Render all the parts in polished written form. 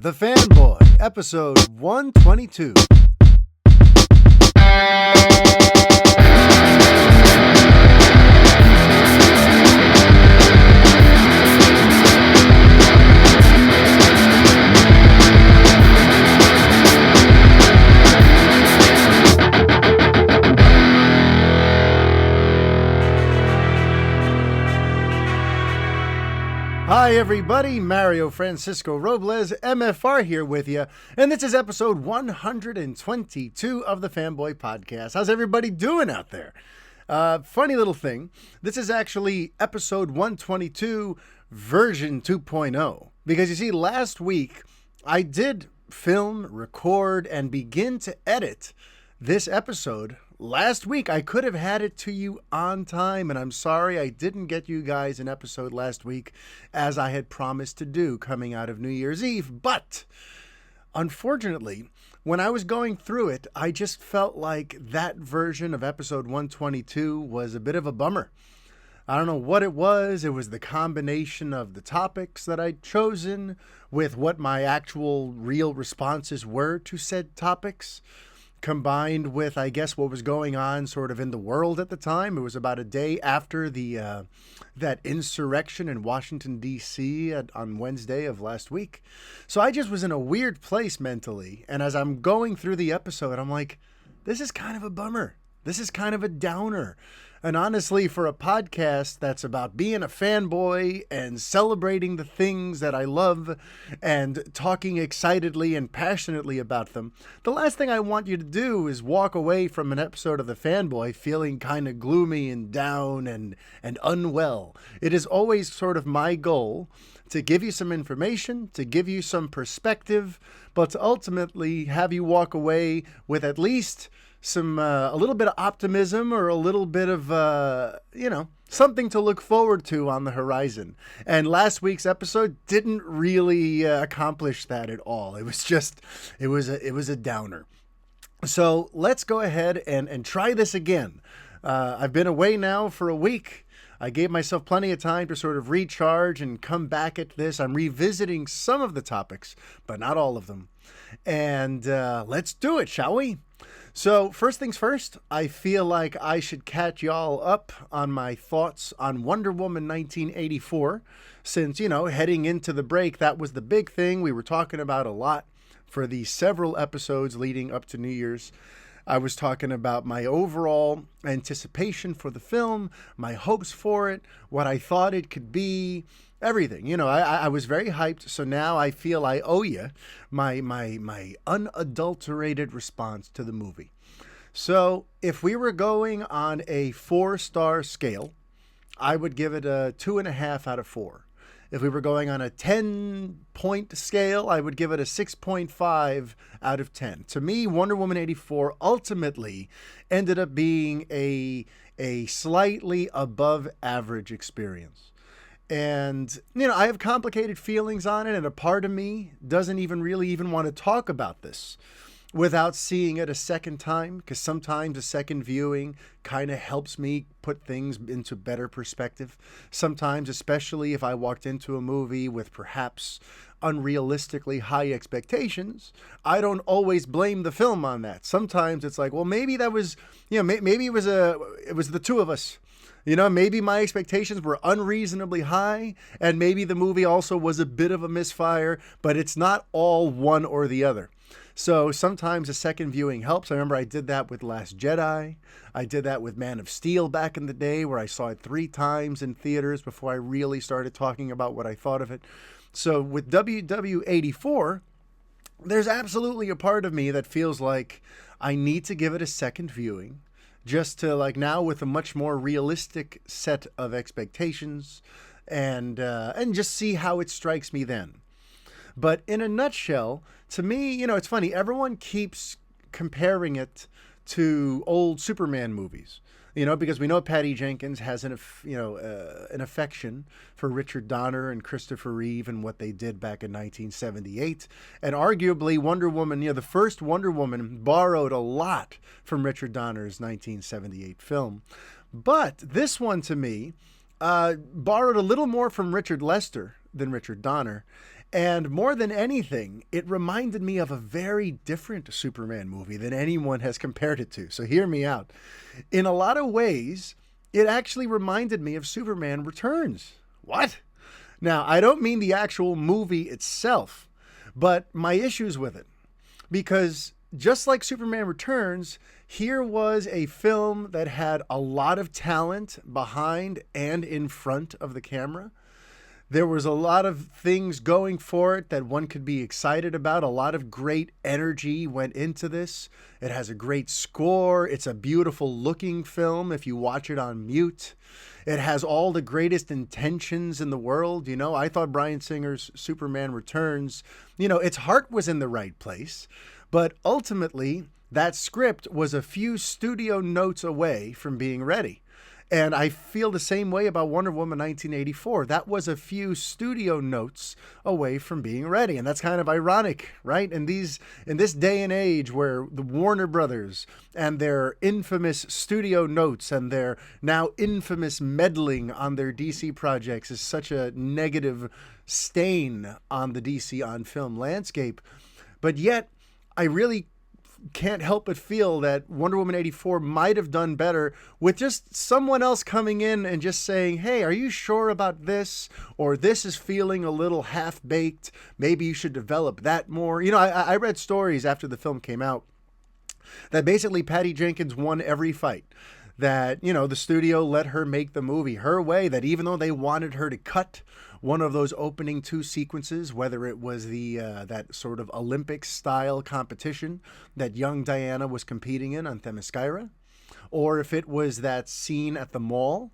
The Fanboy, episode 122. Hi everybody, Mario Francisco Robles, MFR here with you, and this is episode 122 of the Fanboy Podcast. How's everybody doing out there? Funny little thing, this is actually episode 122 version 2.0, because you see, last week I did film, record, and begin to edit this episode. Last week, I could have had it to you on time, and I'm sorry I didn't get you guys an episode last week as I had promised to do coming out of New Year's Eve. But unfortunately, when I was going through it, I just felt like that version of episode 122 was a bit of a bummer. I don't know what it was. It was the combination of the topics that I'd chosen with what my actual real responses were to said topics, combined with, I guess, what was going on sort of in the world at the time. It was about a day after the that insurrection in Washington, D.C. on Wednesday of last week. So I just was in a weird place mentally. And as I'm going through the episode, I'm like, this is kind of a bummer. This is kind of a downer. And honestly, for a podcast that's about being a fanboy and celebrating the things that I love and talking excitedly and passionately about them, the last thing I want you to do is walk away from an episode of The Fanboy feeling kind of gloomy and down and unwell. It is always sort of my goal to give you some information, to give you some perspective, but to ultimately have you walk away with at least some a little bit of optimism or a little bit of something to look forward to on the horizon. And last week's episode didn't really accomplish that at all. It was just it was a downer. So let's go ahead and try this again. I've been away now for a week. I gave myself plenty of time to sort of recharge and come back at this. I'm revisiting some of the topics, but not all of them. And let's do it, shall we? So first things first, I feel like I should catch y'all up on my thoughts on Wonder Woman 1984, since, heading into the break, that was the big thing we were talking about a lot for the several episodes leading up to New Year's. I was talking about my overall anticipation for the film, my hopes for it, what I thought it could be, everything. I was very hyped, so now I feel I owe you my unadulterated response to the movie. So if we were going on a 4-star scale, I would give it a 2.5 out of 4. If we were going on a 10-point scale, I would give it a 6.5 out of 10. To me, Wonder Woman 84 ultimately ended up being a slightly above average experience. And, I have complicated feelings on it, and a part of me doesn't even want to talk about this without seeing it a second time, because sometimes a second viewing kind of helps me put things into better perspective. Sometimes, especially if I walked into a movie with perhaps unrealistically high expectations, I don't always blame the film on that. Sometimes it's like, well, maybe that was, maybe it was the two of us. Maybe my expectations were unreasonably high, and maybe the movie also was a bit of a misfire, but it's not all one or the other. So sometimes a second viewing helps. I remember I did that with Last Jedi. I did that with Man of Steel back in the day, where I saw it 3 times in theaters before I really started talking about what I thought of it. So with WW84, there's absolutely a part of me that feels like I need to give it a second viewing, just to, now with a much more realistic set of expectations and just see how it strikes me then. But in a nutshell, to me, it's funny. Everyone keeps comparing it to old Superman movies, because we know Patty Jenkins has an affection for Richard Donner and Christopher Reeve and what they did back in 1978. And arguably Wonder Woman, the first Wonder Woman borrowed a lot from Richard Donner's 1978 film. But this one, to me, borrowed a little more from Richard Lester than Richard Donner. And more than anything, it reminded me of a very different Superman movie than anyone has compared it to. So hear me out. In a lot of ways, it actually reminded me of Superman Returns. What? Now, I don't mean the actual movie itself, but my issues with it. Because just like Superman Returns, here was a film that had a lot of talent behind and in front of the camera. There was a lot of things going for it that one could be excited about. A lot of great energy went into this. It has a great score. It's a beautiful looking film if you watch it on mute. It has all the greatest intentions in the world. You know, I thought Bryan Singer's Superman Returns, you know, its heart was in the right place. But ultimately, that script was a few studio notes away from being ready. And I feel the same way about Wonder Woman 1984. That was a few studio notes away from being ready. And that's kind of ironic, right? In this day and age where the Warner Brothers and their infamous studio notes and their now infamous meddling on their DC projects is such a negative stain on the DC on film landscape. But yet, I really can't help but feel that Wonder Woman 84 might have done better with just someone else coming in and just saying, hey, are you sure about this? Or this is feeling a little half-baked. Maybe you should develop that more. You know, I read stories after the film came out that basically Patty Jenkins won every fight. That, you know, the studio let her make the movie her way, that even though they wanted her to cut one of those opening two sequences, whether it was the that sort of Olympic-style competition that young Diana was competing in on Themyscira, or if it was that scene at the mall,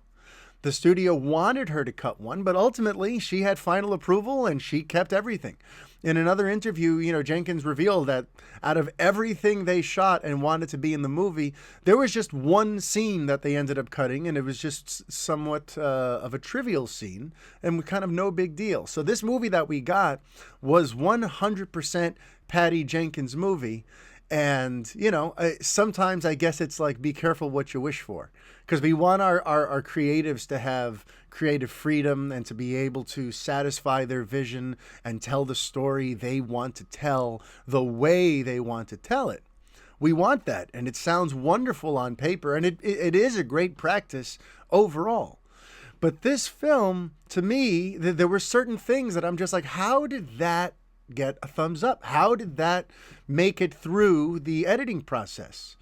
the studio wanted her to cut one, but ultimately she had final approval and she kept everything. In another interview, you know, Jenkins revealed that out of everything they shot and wanted to be in the movie, there was just one scene that they ended up cutting, and it was just somewhat of a trivial scene and kind of no big deal. So this movie that we got was 100% Patty Jenkins' movie. And, you know, sometimes I guess it's like, be careful what you wish for, because we want our creatives to have creative freedom and to be able to satisfy their vision and tell the story they want to tell the way they want to tell it. We want that. And it sounds wonderful on paper. And it is a great practice overall. But this film, to me, there were certain things that I'm just like, how did that get a thumbs up? How did that make it through the editing process?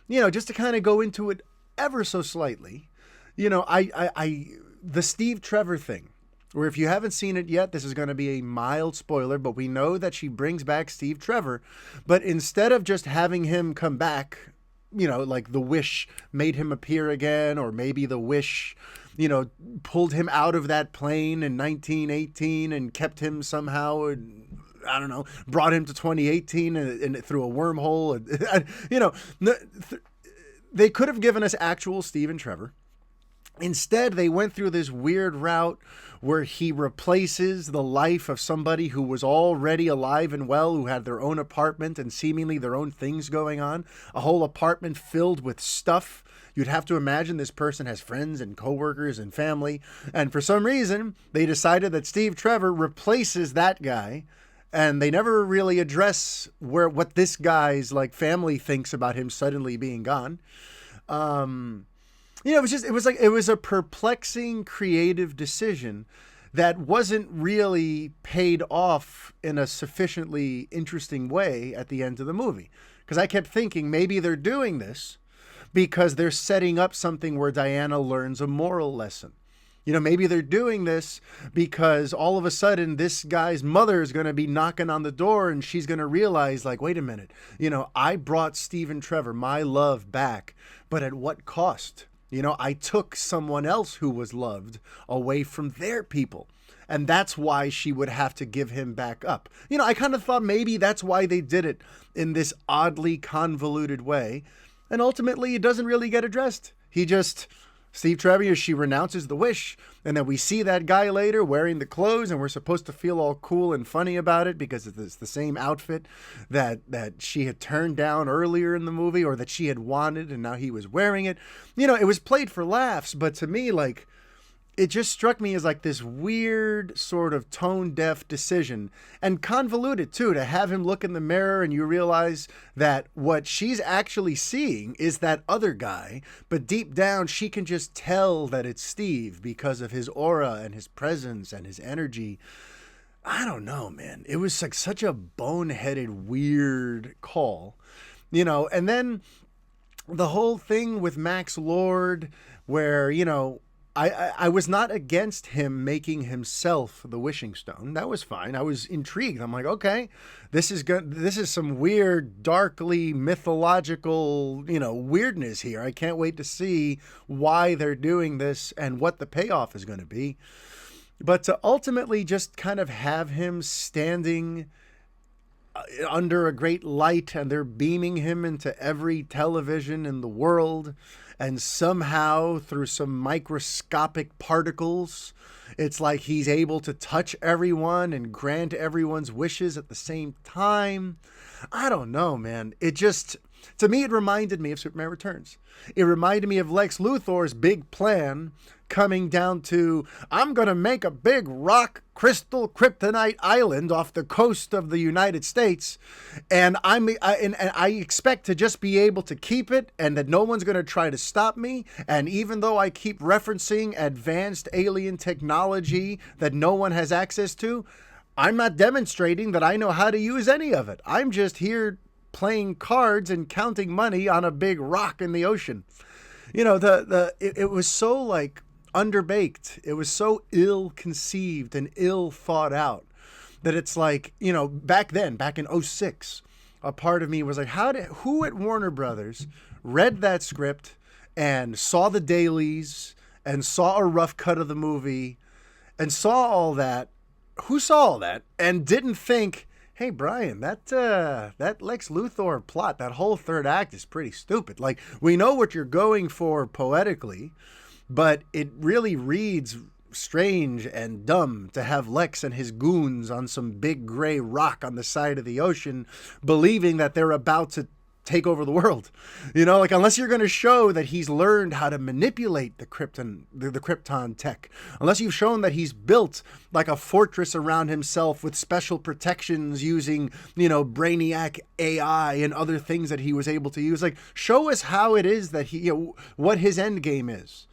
You know, just to kind of go into it ever so slightly, you know, the Steve Trevor thing, where if you haven't seen it yet, this is going to be a mild spoiler, but we know that she brings back Steve Trevor, but instead of just having him come back, you know, like The Wish made him appear again, or maybe The Wish, you know, pulled him out of that plane in 1918 and kept him somehow, I don't know, brought him to 2018 and through a wormhole. You know, they could have given us actual Steve and Trevor. Instead, they went through this weird route where he replaces the life of somebody who was already alive and well, who had their own apartment and seemingly their own things going on, a whole apartment filled with stuff. You'd have to imagine this person has friends and coworkers and family. And for some reason, they decided that Steve Trevor replaces that guy. And they never really address what this guy's like family thinks about him suddenly being gone. You know, it was a perplexing creative decision that wasn't really paid off in a sufficiently interesting way at the end of the movie. Because I kept thinking maybe they're doing this because they're setting up something where Diana learns a moral lesson. You know, maybe they're doing this because all of a sudden this guy's mother is going to be knocking on the door and she's going to realize, like, wait a minute, you know, I brought Steve and Trevor, my love, back, but at what cost? You know, I took someone else who was loved away from their people. And that's why she would have to give him back up. You know, I kind of thought maybe that's why they did it in this oddly convoluted way. And ultimately, it doesn't really get addressed. Steve Trevor, she renounces the wish, and then we see that guy later wearing the clothes, and we're supposed to feel all cool and funny about it because it's the same outfit that she had turned down earlier in the movie, or that she had wanted, and now he was wearing it. You know, it was played for laughs, but to me, like, it just struck me as like this weird sort of tone deaf decision, and convoluted too, to have him look in the mirror and you realize that what she's actually seeing is that other guy, but deep down she can just tell that it's Steve because of his aura and his presence and his energy. I don't know, man. It was like such a boneheaded, weird call, and then the whole thing with Max Lord, where, I was not against him making himself the wishing stone. That was fine. I was intrigued. I'm like, okay, this is good. This is some weird, darkly mythological, weirdness here. I can't wait to see why they're doing this and what the payoff is going to be. But to ultimately just kind of have him standing under a great light and they're beaming him into every television in the world, and somehow through some microscopic particles, it's like he's able to touch everyone and grant everyone's wishes at the same time. I don't know, man. To me, it reminded me of Superman Returns. It reminded me of Lex Luthor's big plan coming down to, I'm going to make a big rock crystal kryptonite island off the coast of the United States, and I expect to just be able to keep it, and that no one's going to try to stop me. And even though I keep referencing advanced alien technology that no one has access to, I'm not demonstrating that I know how to use any of it. I'm just here playing cards and counting money on a big rock in the ocean. It was so like underbaked. It was so ill-conceived and ill thought out that it's like, back in 2006, a part of me was like, who at Warner Brothers read that script and saw the dailies and saw a rough cut of the movie and saw all that? Who saw all that and didn't think, hey, Brian, that Lex Luthor plot, that whole third act is pretty stupid. Like, we know what you're going for poetically, but it really reads strange and dumb to have Lex and his goons on some big gray rock on the side of the ocean believing that they're about to take over the world. Unless you're going to show that he's learned how to manipulate the Krypton tech, unless you've shown that he's built like a fortress around himself with special protections using, brainiac AI and other things that he was able to use, like, show us how it is that he, what his end game is.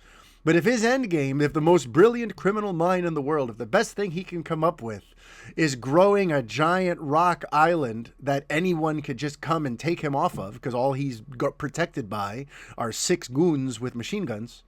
But if the most brilliant criminal mind in the world, if the best thing he can come up with is growing a giant rock island that anyone could just come and take him off of, because all he's got protected by are 6 goons with machine guns,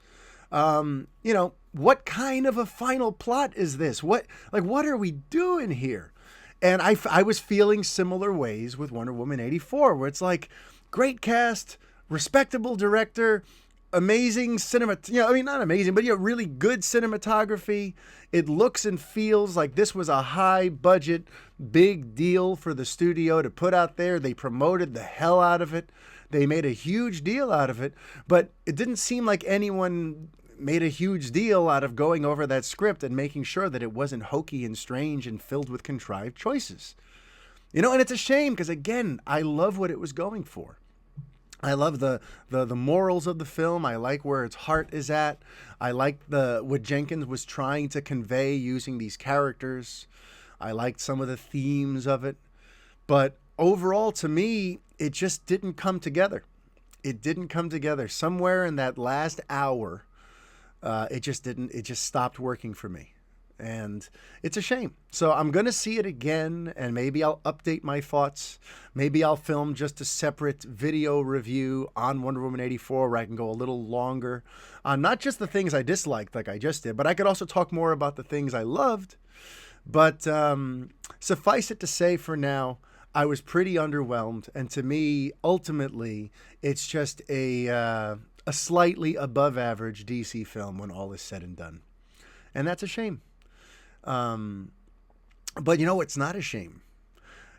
what kind of a final plot is this? What are we doing here? And I was feeling similar ways with Wonder Woman 84, where it's like, great cast, respectable director, amazing not amazing, but really good cinematography. It looks and feels like this was a high budget, big deal for the studio to put out there. They promoted the hell out of it. They made a huge deal out of it, but it didn't seem like anyone made a huge deal out of going over that script and making sure that it wasn't hokey and strange and filled with contrived choices. And it's a shame, because again, I love what it was going for. I love the morals of the film. I like where its heart is at. I like what Jenkins was trying to convey using these characters. I liked some of the themes of it. But overall, to me, it just didn't come together. It didn't come together. Somewhere in that last hour, it just stopped working for me. And it's a shame. So I'm going to see it again, and maybe I'll update my thoughts. Maybe I'll film just a separate video review on Wonder Woman 84 where I can go a little longer on not just the things I disliked like I just did, but I could also talk more about the things I loved. But suffice it to say, for now, I was pretty underwhelmed. And to me, ultimately, it's just a slightly above average DC film when all is said and done. And that's a shame. But it's not a shame.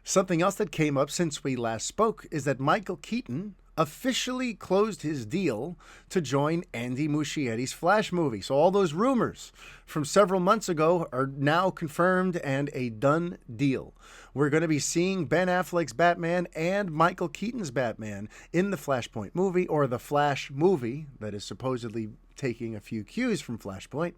Something else that came up since we last spoke is that Michael Keaton officially closed his deal to join Andy Muschietti's Flash movie. So all those rumors from several months ago are now confirmed and a done deal. we're going to be seeing Ben Affleck's Batman and Michael Keaton's Batman in the Flashpoint movie, or the Flash movie that is supposedly taking a few cues from Flashpoint.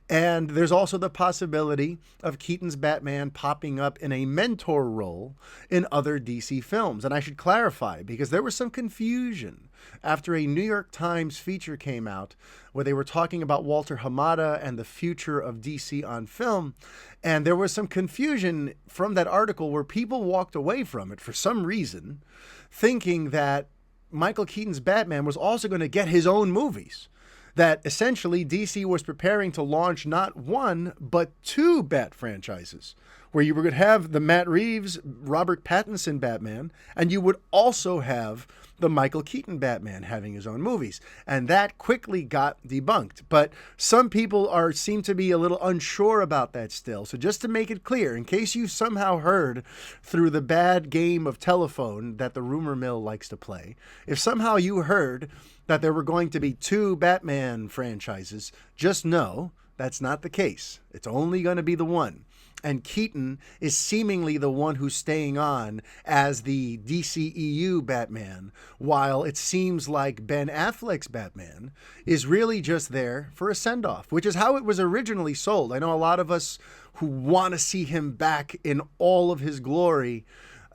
And there's also the possibility of Keaton's Batman popping up in a mentor role in other DC films. And I should clarify, because there was some confusion after a New York Times feature came out where they were talking about Walter Hamada and the future of DC on film. And there was some confusion from that article where people walked away from it for some reason, thinking that Michael Keaton's Batman was also going to get his own movies. That essentially DC was preparing to launch not one, but two Bat franchises, where you were going to have the Matt Reeves, Robert Pattinson Batman, and you would also have the Michael Keaton Batman having his own movies. And that quickly got debunked. But some people seem to be a little unsure about that still. So just to make it clear, in case you somehow heard through the bad game of telephone that the rumor mill likes to play, if somehow you heard that there were going to be two Batman franchises, just know that's not the case. It's only going to be the one. And Keaton is seemingly the one who's staying on as the DCEU Batman, while it seems like Ben Affleck's Batman is really just there for a send-off, which is how it was originally sold. I know a lot of us who want to see him back in all of his glory.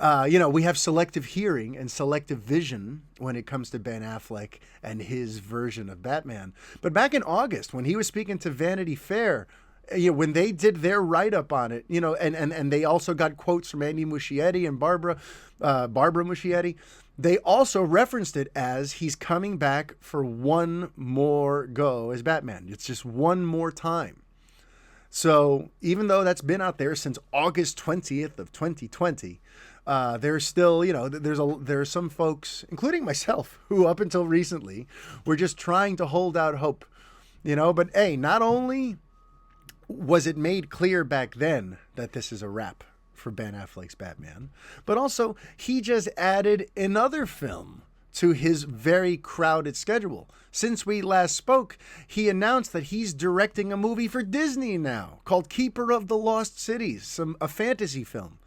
We have selective hearing and selective vision when it comes to Ben Affleck and his version of Batman. But back in August, when he was speaking to Vanity Fair, when they did their write-up on it, and they also got quotes from Andy Muschietti and Barbara Muschietti, they also referenced it as he's coming back for one more go as Batman. It's just one more time. So even though that's been out there since August 20th of 2020, there's still, there's some folks, including myself, who up until recently were just trying to hold out hope, but hey, not only was it made clear back then that this is a wrap for Ben Affleck's Batman, but also he just added another film to his very crowded schedule. Since we last spoke, he announced that he's directing a movie for Disney now called Keeper of the Lost Cities, a fantasy film.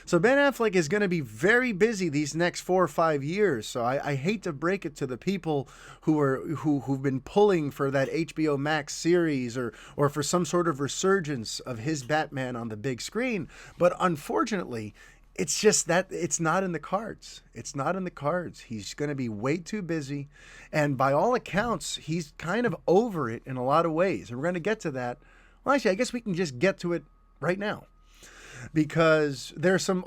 So Ben Affleck is going to be very busy these next 4 or 5 years. So I hate to break it to the people who've been pulling for that HBO Max series or for some sort of resurgence of his Batman on the big screen. But unfortunately, it's just that it's not in the cards. It's not in the cards. He's going to be way too busy. And by all accounts, he's kind of over it in a lot of ways. And we're going to get to that. Well, actually, I guess we can just get to it right now. Because there's some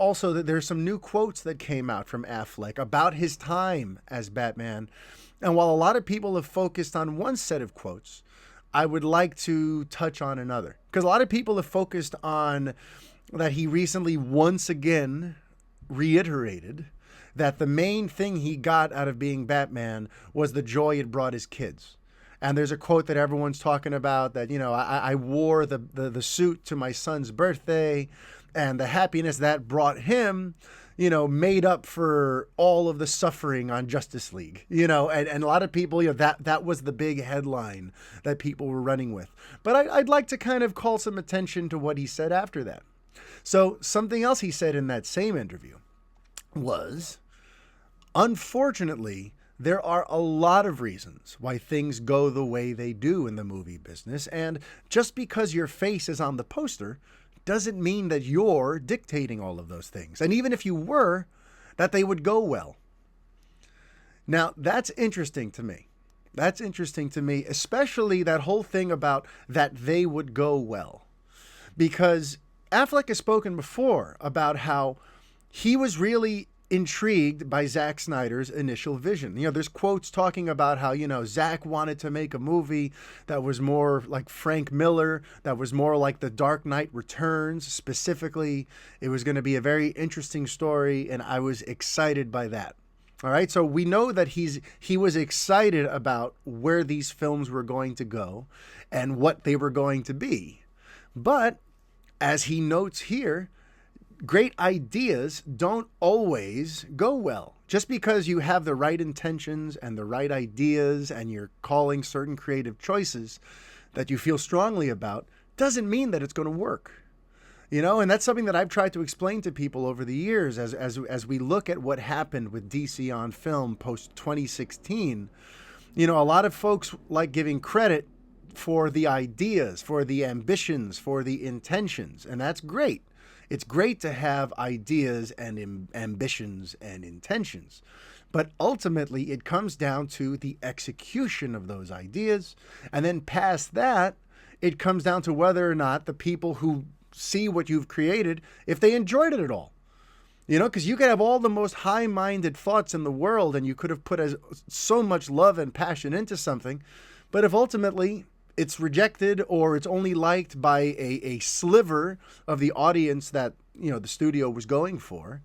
new quotes that came out from Affleck about his time as Batman. And while a lot of people have focused on one set of quotes, I would like to touch on another. Because a lot of people have focused on that he recently once again reiterated that the main thing he got out of being Batman was the joy it brought his kids. And there's a quote that everyone's talking about that, I wore the suit to my son's birthday, and the happiness that brought him, made up for all of the suffering on Justice League, and a lot of people, that was the big headline that people were running with. But I'd like to kind of call some attention to what he said after that. So something else he said in that same interview was, unfortunately, there are a lot of reasons why things go the way they do in the movie business. And just because your face is on the poster doesn't mean that you're dictating all of those things. And even if you were, that they would go well. Now, that's interesting to me. That's interesting to me, especially that whole thing about that they would go well. Because Affleck has spoken before about how he was really intrigued by Zack Snyder's initial vision. There's quotes talking about how, Zack wanted to make a movie that was more like Frank Miller, that was more like The Dark Knight Returns. Specifically, it was going to be a very interesting story, and I was excited by that. All right, so we know that he was excited about where these films were going to go and what they were going to be. But as he notes here, great ideas don't always go well. Just because you have the right intentions and the right ideas and you're calling certain creative choices that you feel strongly about doesn't mean that it's going to work. And that's something that I've tried to explain to people over the years as we look at what happened with DC on film post 2016. A lot of folks like giving credit for the ideas, for the ambitions, for the intentions, and that's great. It's great to have ideas and ambitions and intentions, but ultimately it comes down to the execution of those ideas, and then past that, it comes down to whether or not the people who see what you've created, if they enjoyed it at all. Because you could have all the most high-minded thoughts in the world and you could have put so much love and passion into something, but if ultimately it's rejected or it's only liked by a sliver of the audience that, the studio was going for,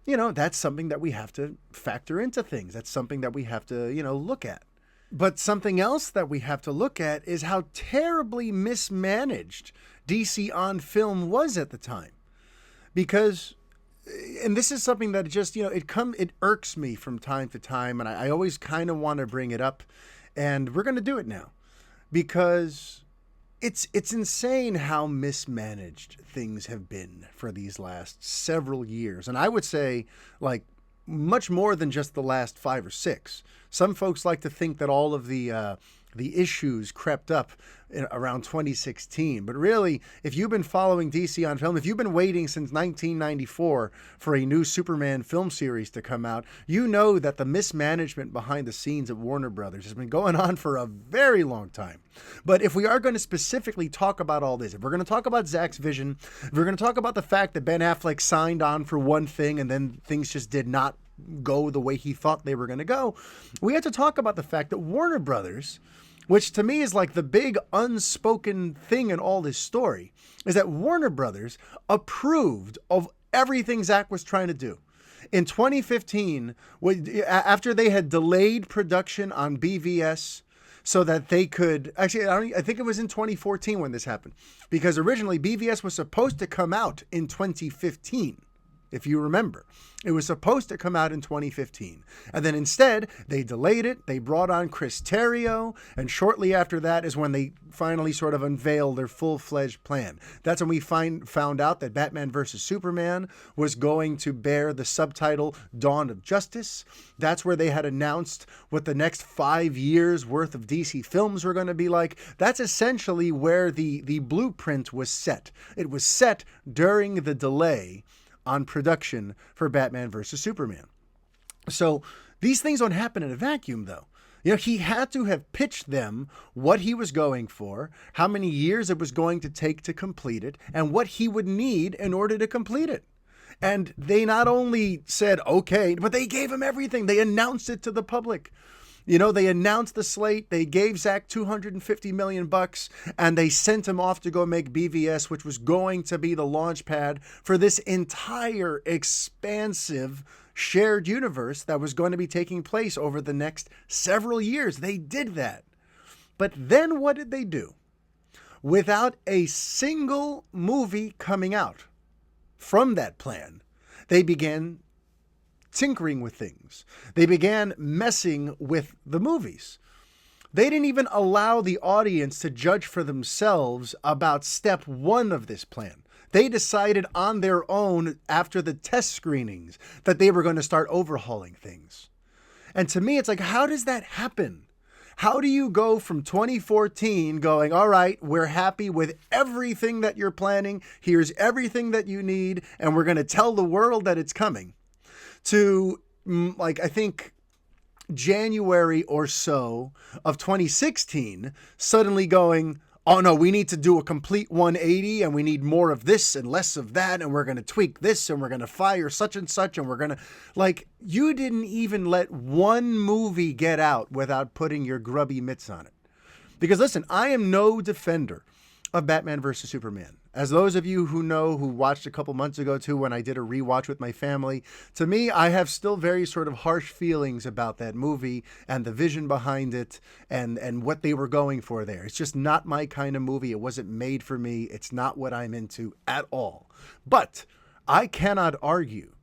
that's something that we have to factor into things. That's something that we have to, look at. But something else that we have to look at is how terribly mismanaged DC on film was at the time. Because, and this is something that just, it irks me from time to time, and I always kind of want to bring it up, and we're going to do it now. Because it's insane how mismanaged things have been for these last several years. And I would say, like, much more than just the last 5 or 6. Some folks like to think that all of the issues crept up around 2016. But really, if you've been following DC on film, if you've been waiting since 1994 for a new Superman film series to come out, you know that the mismanagement behind the scenes at Warner Brothers has been going on for a very long time. But if we are going to specifically talk about all this, if we're going to talk about Zack's vision, if we're going to talk about the fact that Ben Affleck signed on for one thing and then things just did not go the way he thought they were going to go, we have to talk about the fact that Warner Brothers, which to me is like the big unspoken thing in all this story, is that Warner Brothers approved of everything Zack was trying to do. In 2015, after they had delayed production on BVS so that they could, actually, I think it was in 2014 when this happened, because originally BVS was supposed to come out in 2015. If you remember, it was supposed to come out in 2015. And then instead, they delayed it. They brought on Chris Terrio. And shortly after that is when they finally sort of unveiled their full-fledged plan. That's when we found out that Batman vs. Superman was going to bear the subtitle Dawn of Justice. That's where they had announced what the next 5 years worth of DC films were going to be like. That's essentially where the blueprint was set. It was set during the delay on production for Batman vs. Superman. So these things don't happen in a vacuum, though. He had to have pitched them what he was going for, how many years it was going to take to complete it, and what he would need in order to complete it. And they not only said, okay, but they gave him everything. They announced it to the public. They announced the slate, they gave Zack $250 million, and they sent him off to go make BVS, which was going to be the launch pad for this entire expansive shared universe that was going to be taking place over the next several years. They did that. But then what did they do? Without a single movie coming out from that plan, they began tinkering with things. They began messing with the movies. They didn't even allow the audience to judge for themselves about step 1 of this plan. They decided on their own after the test screenings that they were going to start overhauling things. And to me, it's like, how does that happen? How do you go from 2014 going, all right, we're happy with everything that you're planning, here's everything that you need, and we're going to tell the world that it's coming, to, like, I think January or so of 2016, suddenly going, oh no, we need to do a complete 180 and we need more of this and less of that, and we're going to tweak this and we're going to fire such and such, and we're going to, like, you didn't even let one movie get out without putting your grubby mitts on it. Because listen, I am no defender of Batman vs. Superman. As those of you who know, who watched a couple months ago too, when I did a rewatch with my family, to me, I have still very sort of harsh feelings about that movie and the vision behind it and what they were going for there. It's just not my kind of movie. It wasn't made for me. It's not what I'm into at all. But I cannot argue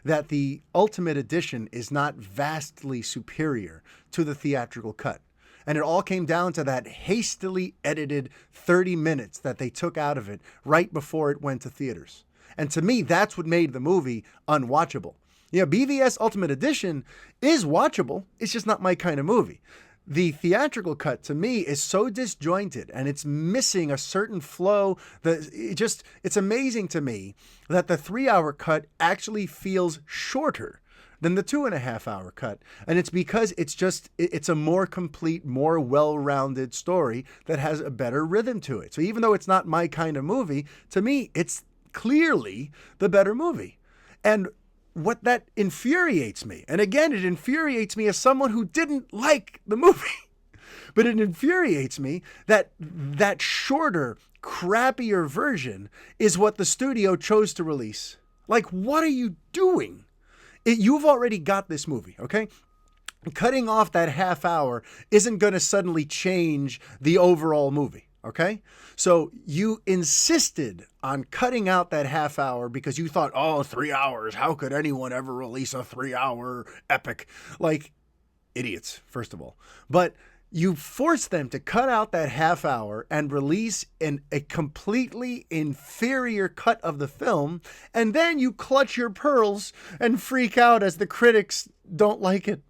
that the Ultimate Edition is not vastly superior to the theatrical cut. And it all came down to that hastily edited 30 minutes that they took out of it right before it went to theaters. And to me, that's what made the movie unwatchable. BVS Ultimate Edition is watchable. It's just not my kind of movie. The theatrical cut, to me, is so disjointed and it's missing a certain flow that it's amazing to me that the 3-hour cut actually feels shorter than the 2.5-hour cut. And it's because it's a more complete, more well-rounded story that has a better rhythm to it. So even though it's not my kind of movie, to me, it's clearly the better movie. And what that infuriates me, and again, it infuriates me as someone who didn't like the movie, but it infuriates me that that shorter, crappier version is what the studio chose to release. Like, what are you doing? You've already got this movie, okay? Cutting off that half hour isn't going to suddenly change the overall movie. Okay, so you insisted on cutting out that half hour because you thought, 3 hours. How could anyone ever release a 3-hour epic? Like idiots, first of all. But you forced them to cut out that half hour and release a completely inferior cut of the film. And then you clutch your pearls and freak out as the critics don't like it.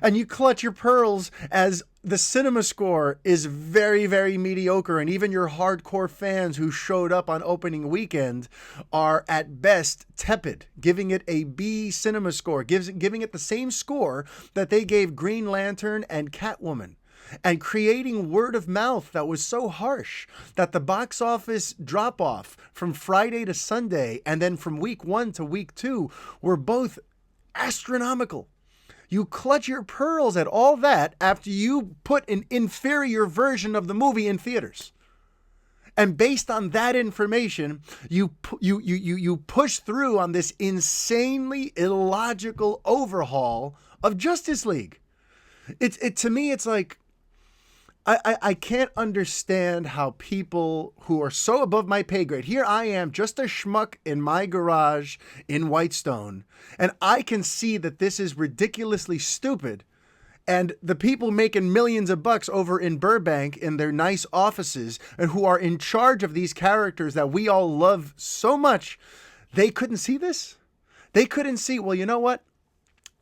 And you clutch your pearls as the cinema score is very, very mediocre. And even your hardcore fans who showed up on opening weekend are at best tepid, giving it a B cinema score, giving it the same score that they gave Green Lantern and Catwoman. And creating word of mouth that was so harsh that the box office drop off from Friday to Sunday and then from week 1 to week 2 were both astronomical. You clutch your pearls at all that after you put an inferior version of the movie in theaters. And based on that information, you push through on this insanely illogical overhaul of Justice League. To me, it's like, I can't understand how people who are so above my pay grade, here I am, just a schmuck in my garage in Whitestone, and I can see that this is ridiculously stupid, and the people making millions of bucks over in Burbank in their nice offices and who are in charge of these characters that we all love so much, they couldn't see this? They couldn't see, well, you know what?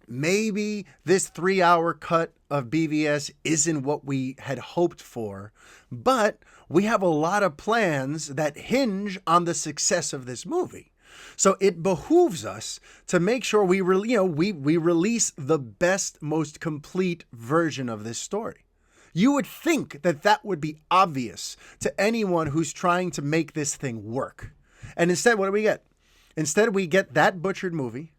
Maybe this 3-hour cut of BVS isn't what we had hoped for, but we have a lot of plans that hinge on the success of this movie. So it behooves us to make sure we release the best, most complete version of this story. You would think that that would be obvious to anyone who's trying to make this thing work. And instead, what do we get? Instead, we get that butchered movie.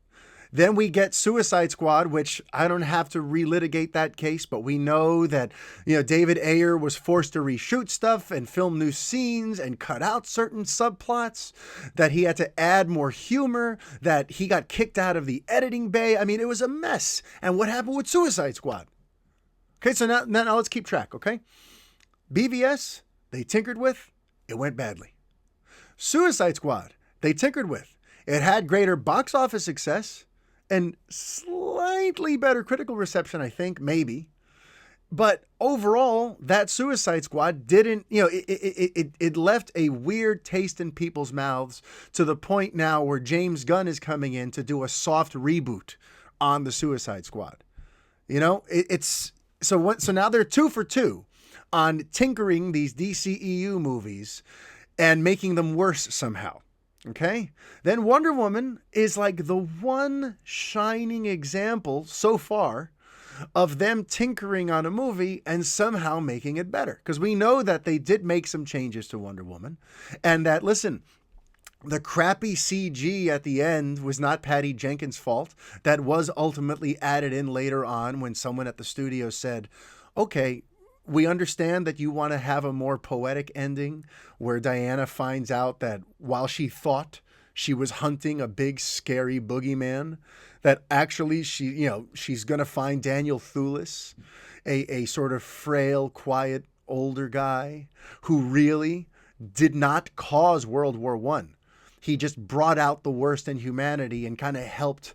Then we get Suicide Squad, which I don't have to relitigate that case, but we know that, David Ayer was forced to reshoot stuff and film new scenes and cut out certain subplots, that he had to add more humor, that he got kicked out of the editing bay. I mean, it was a mess. And what happened with Suicide Squad? Okay, so now let's keep track, okay? BVS, they tinkered with, it went badly. Suicide Squad, they tinkered with. It had greater box office success and slightly better critical reception, I think, maybe. But overall, that Suicide Squad didn't, it left a weird taste in people's mouths to the point now where James Gunn is coming in to do a soft reboot on the Suicide Squad. So now they're 2 for 2 on tinkering these DCEU movies and making them worse somehow. Okay, then Wonder Woman is like the one shining example so far of them tinkering on a movie and somehow making it better. Because we know that they did make some changes to Wonder Woman, and that, listen, the crappy CG at the end was not Patty Jenkins' fault. That was ultimately added in later on when someone at the studio said, okay, we understand that you want to have a more poetic ending where Diana finds out that while she thought she was hunting a big, scary boogeyman, that actually she's going to find Daniel Thewlis, a sort of frail, quiet, older guy who really did not cause World War I. He just brought out the worst in humanity and kind of helped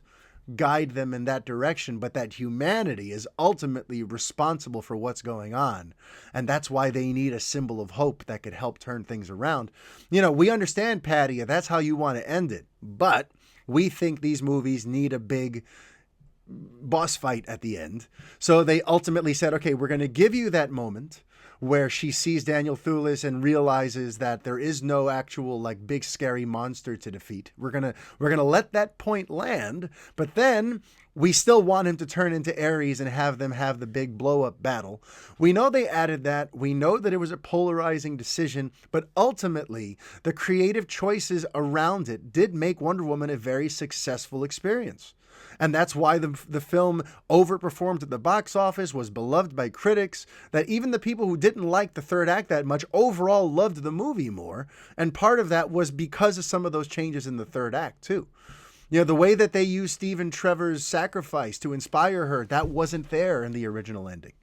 guide them in that direction, but that humanity is ultimately responsible for what's going on. And that's why they need a symbol of hope that could help turn things around. We understand, Patty, that's how you want to end it, but we think these movies need a big boss fight at the end. So they ultimately said, okay, we're going to give you that moment where she sees Daniel Thewlis and realizes that there is no actual like big scary monster to defeat. We're going to let that point land, but then we still want him to turn into Ares and have them have the big blow up battle. We know they added that. We know that it was a polarizing decision, but ultimately the creative choices around it did make Wonder Woman a very successful experience. And that's why the film overperformed at the box office, was beloved by critics, that even the people who didn't like the third act that much overall loved the movie more. And part of that was because of some of those changes in the third act, too. The way that they used Stephen Trevor's sacrifice to inspire her, that wasn't there in the original ending.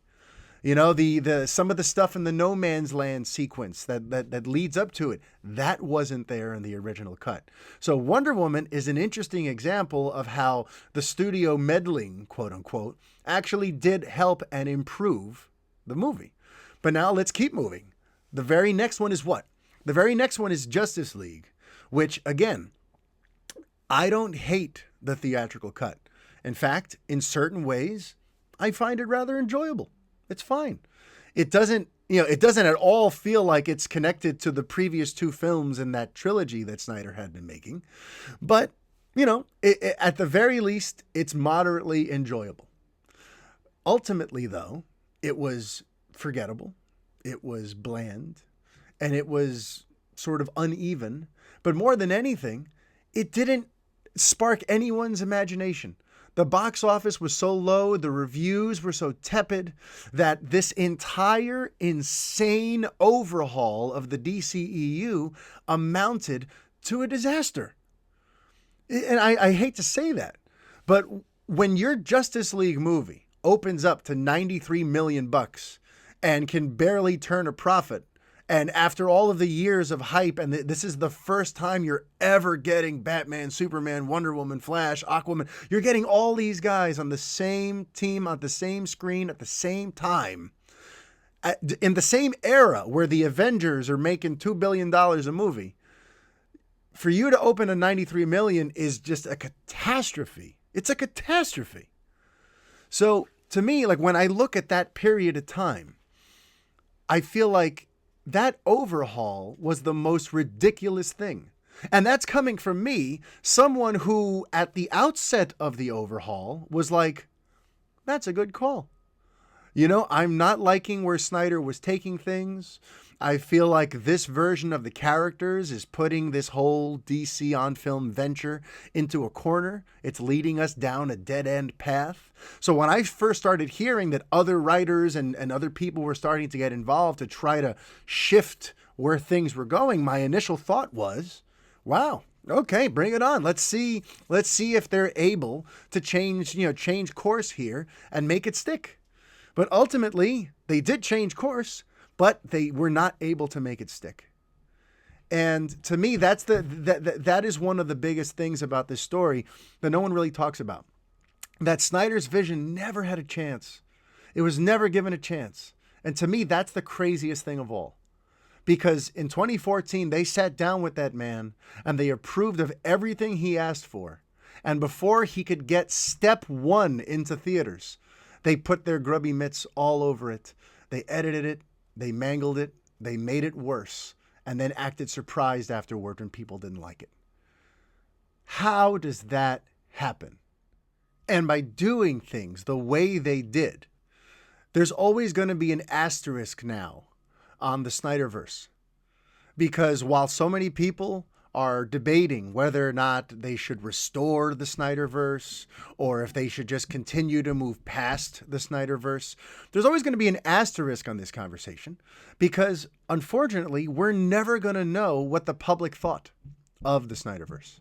The some of the stuff in the No Man's Land sequence that leads up to it, that wasn't there in the original cut. So Wonder Woman is an interesting example of how the studio meddling, quote unquote, actually did help and improve the movie. But now let's keep moving. The very next one is what? The very next one is Justice League, which again, I don't hate the theatrical cut. In fact, in certain ways, I find it rather enjoyable. It's fine. It doesn't at all feel like it's connected to the previous two films in that trilogy that Snyder had been making. But, at the very least, it's moderately enjoyable. Ultimately, though, it was forgettable. It was bland. And it was sort of uneven. But more than anything, it didn't spark anyone's imagination. The box office was so low, the reviews were so tepid, that this entire insane overhaul of the DCEU amounted to a disaster. And I hate to say that, but when your Justice League movie opens up to $93 million and can barely turn a profit, and after all of the years of hype, and this is the first time you're ever getting Batman, Superman, Wonder Woman, Flash, Aquaman, you're getting all these guys on the same team, on the same screen at the same time, in the same era where the Avengers are making $2 billion a movie. For you to open a $93 million is just a catastrophe. It's a catastrophe. So to me, like when I look at that period of time, I feel like that overhaul was the most ridiculous thing. And that's coming from me, someone who at the outset of the overhaul was like, that's a good call. I'm not liking where Snyder was taking things. I feel like this version of the characters is putting this whole DC on film venture into a corner. It's leading us down a dead-end path. So when I first started hearing that other writers and other people were starting to get involved to try to shift where things were going, my initial thought was, wow, okay, bring it on. Let's see if they're able to change course here and make it stick. But ultimately, they did change course, but they were not able to make it stick. And to me, that is one of the biggest things about this story that no one really talks about. That Snyder's vision never had a chance. It was never given a chance. And to me, that's the craziest thing of all. Because in 2014, they sat down with that man and they approved of everything he asked for. And before he could get step one into theaters, they put their grubby mitts all over it. They edited it. They mangled it. They made it worse. And then acted surprised afterward when people didn't like it. How does that happen? And by doing things the way they did, there's always going to be an asterisk now on the Snyderverse. Because while so many people are debating whether or not they should restore the Snyderverse or if they should just continue to move past the Snyderverse, there's always going to be an asterisk on this conversation because, unfortunately, we're never going to know what the public thought of the Snyderverse.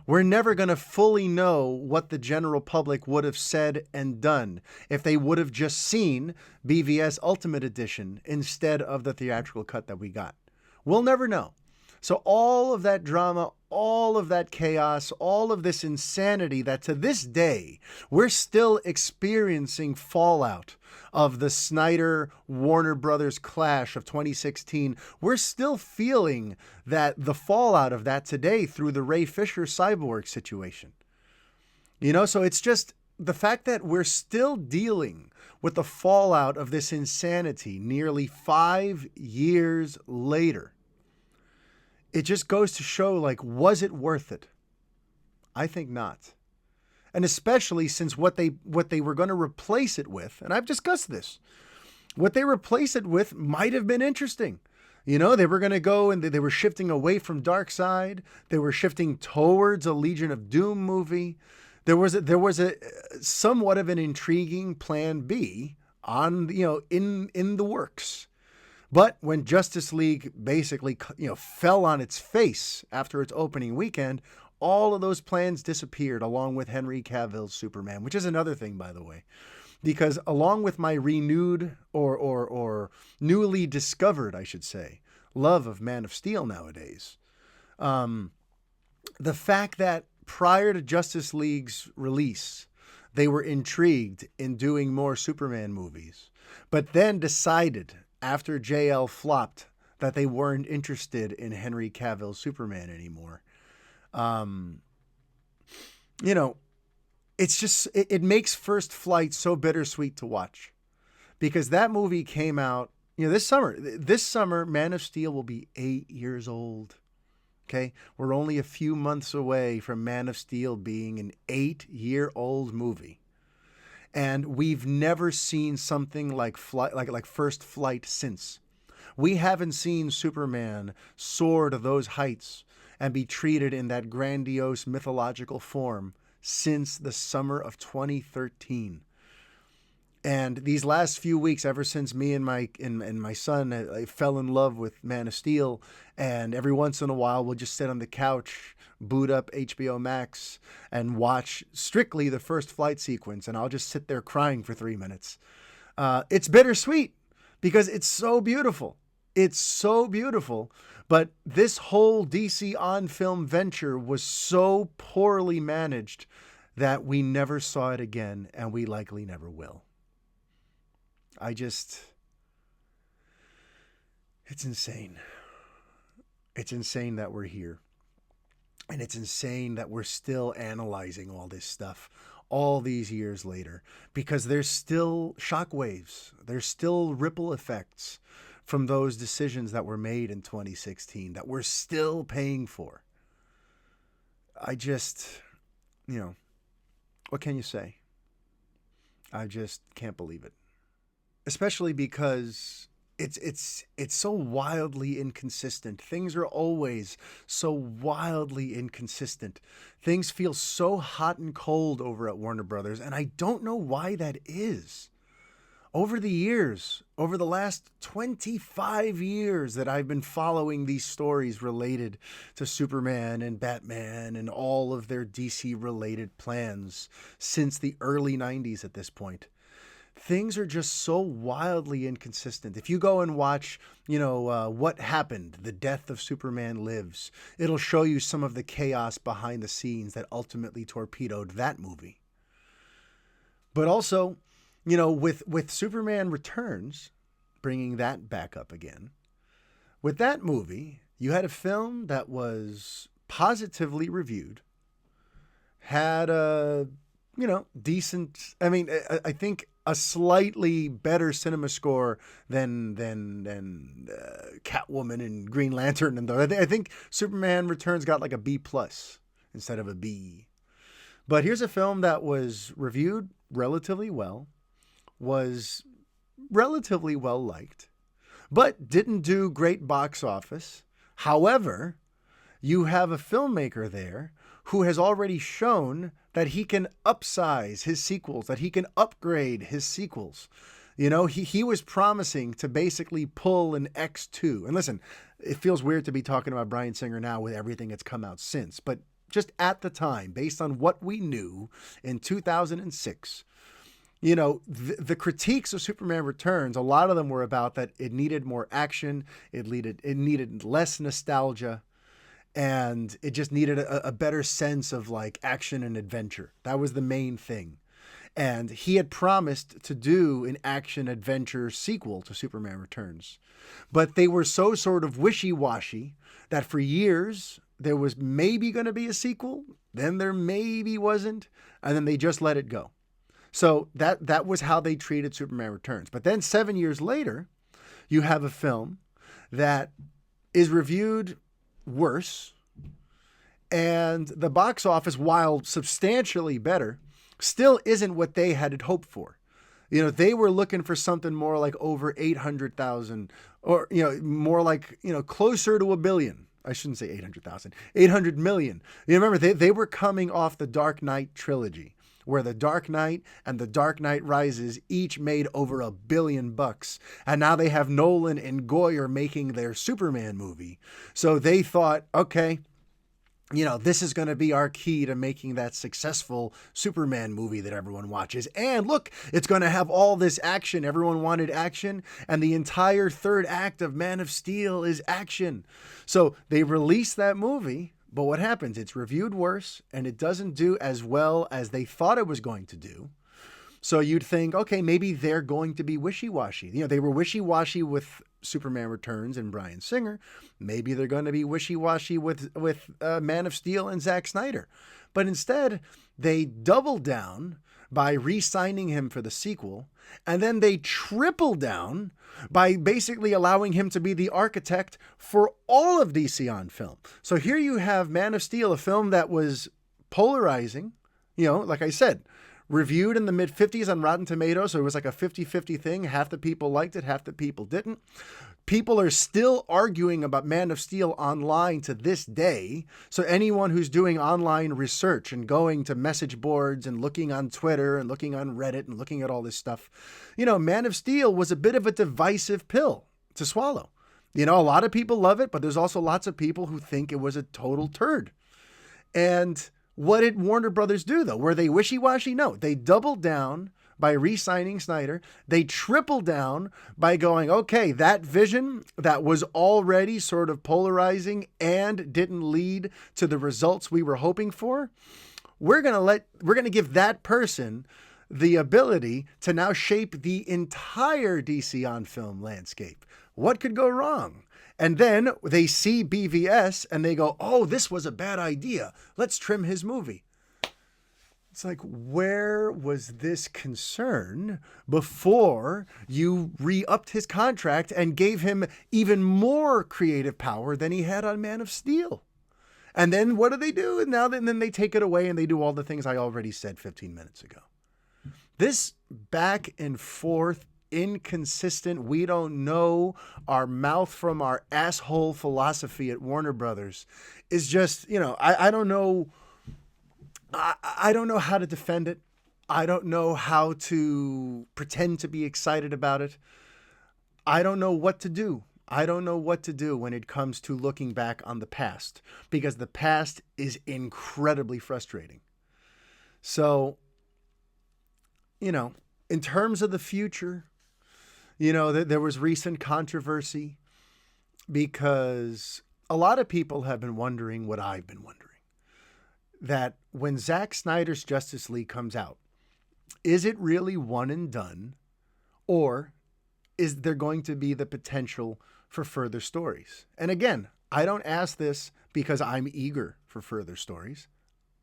We're never going to fully know what the general public would have said and done if they would have just seen BVS Ultimate Edition instead of the theatrical cut that we got. We'll never know. So all of that drama, all of that chaos, all of this insanity that to this day, we're still experiencing fallout of the Snyder Warner Brothers clash of 2016. We're still feeling that the fallout of that today through the Ray Fisher cyborg situation. So it's just the fact that we're still dealing with the fallout of this insanity nearly 5 years later. It just goes to show, like, was it worth it? I think not. And especially since what they were going to replace it with, and I've discussed this, what they replace it with might have been interesting. They were going to go and they were shifting away from Darkseid. They were shifting towards a Legion of Doom movie. There was a somewhat of an intriguing plan B on, in the works. But when Justice League basically, fell on its face after its opening weekend, all of those plans disappeared along with Henry Cavill's Superman, which is another thing, by the way, because along with my renewed or newly discovered, I should say, love of Man of Steel nowadays, the fact that prior to Justice League's release, they were intrigued in doing more Superman movies, but then decided after JL flopped that they weren't interested in Henry Cavill's Superman anymore. It's just, it makes First Flight so bittersweet to watch, because that movie came out, this summer. This summer, Man of Steel will be 8 years old. Okay, we're only a few months away from Man of Steel being an 8-year-old movie, and we've never seen something like First Flight since. We haven't seen Superman soar to those heights and be treated in that grandiose mythological form since the summer of 2013. And these last few weeks, ever since me and my son, I fell in love with Man of Steel, and every once in a while we'll just sit on the couch, boot up HBO Max, and watch strictly the First Flight sequence, and I'll just sit there crying for 3 minutes. It's bittersweet because it's so beautiful. It's so beautiful, but this whole DC on-film venture was so poorly managed that we never saw it again, and we likely never will. It's insane. It's insane that we're here. And it's insane that we're still analyzing all this stuff all these years later, because there's still shockwaves. There's still ripple effects from those decisions that were made in 2016 that we're still paying for. What can you say? I just can't believe it. Especially because it's so wildly inconsistent. Things are always so wildly inconsistent. Things feel so hot and cold over at Warner Brothers, and I don't know why that is. Over the years, over the last 25 years that I've been following these stories related to Superman and Batman and all of their DC-related plans since the early 90s at this point, things are just so wildly inconsistent. If you go and watch, What Happened, The Death of Superman Lives, it'll show you some of the chaos behind the scenes that ultimately torpedoed that movie. But also, with Superman Returns, bringing that back up again, with that movie, you had a film that was positively reviewed, had a, decent, I think a slightly better cinema score than Catwoman and Green Lantern. And I think Superman Returns got like a B+ instead of a B. But here's a film that was reviewed relatively well, was relatively well liked, but didn't do great box office. However, you have a filmmaker there who has already shown that he can upsize his sequels, that he can upgrade his sequels. He was promising to basically pull an X2. And listen, it feels weird to be talking about Bryan Singer now with everything that's come out since, but just at the time, based on what we knew in 2006, the critiques of Superman Returns, a lot of them were about that it needed more action, it needed less nostalgia. and it just needed a better sense of like action and adventure. That was the main thing. And he had promised to do an action adventure sequel to Superman Returns. But they were so sort of wishy-washy that for years there was maybe going to be a sequel, then there maybe wasn't, and then they just let it go. So that was how they treated Superman Returns. But then 7 years later, you have a film that is reviewed worse, and the box office, while substantially better, still isn't what they had hoped for. You know, they were looking for something more like over 800,000, or, you know, more like, you know, closer to a billion. I shouldn't say 800,000, 800 million. You remember, they were coming off the Dark Knight trilogy, where The Dark Knight and The Dark Knight Rises each made over $1 billion. And now they have Nolan and Goyer making their Superman movie. So they thought, okay, you know, this is going to be our key to making that successful Superman movie that everyone watches. And look, it's going to have all this action. Everyone wanted action. And the entire third act of Man of Steel is action. So they released that movie. But what happens? It's reviewed worse, and it doesn't do as well as they thought it was going to do. So you'd think, okay, maybe they're going to be wishy-washy. You know, they were wishy-washy with Superman Returns and Bryan Singer. Maybe they're going to be wishy-washy with Man of Steel and Zack Snyder. But instead, they doubled down by re-signing him for the sequel, and then they tripled down by basically allowing him to be the architect for all of DC on film. So here you have Man of Steel, a film that was polarizing, you know, like I said, reviewed in the mid-50s on Rotten Tomatoes, so it was like a 50-50 thing. Half the people liked it, half the people didn't. People are still arguing about Man of Steel online to this day. So anyone who's doing online research and going to message boards and looking on Twitter and looking on Reddit and looking at all this stuff, you know, Man of Steel was a bit of a divisive pill to swallow. You know, a lot of people love it, but there's also lots of people who think it was a total turd. And what did Warner Brothers do, though? Were they wishy-washy? No, they doubled down by re-signing Snyder. They tripled down by going, okay, that vision that was already sort of polarizing and didn't lead to the results we were hoping for, we're going to give that person the ability to now shape the entire DC on film landscape. What could go wrong? And then they see BVS and they go, oh, this was a bad idea. Let's trim his movie. It's like, where was this concern before you re-upped his contract and gave him even more creative power than he had on Man of Steel? And then what do? And then they take it away and they do all the things I already said 15 minutes ago. This back and forth, inconsistent, we don't know our mouth from our asshole philosophy at Warner Brothers is just, you know, I don't know. I don't know how to defend it. I don't know how to pretend to be excited about it. I don't know what to do. I don't know what to do when it comes to looking back on the past, because the past is incredibly frustrating. So, you know, in terms of the future, you know, there was recent controversy because a lot of people have been wondering what I've been wondering. That when Zack Snyder's Justice League comes out, is it really one and done, or is there going to be the potential for further stories? And again, I don't ask this because I'm eager for further stories.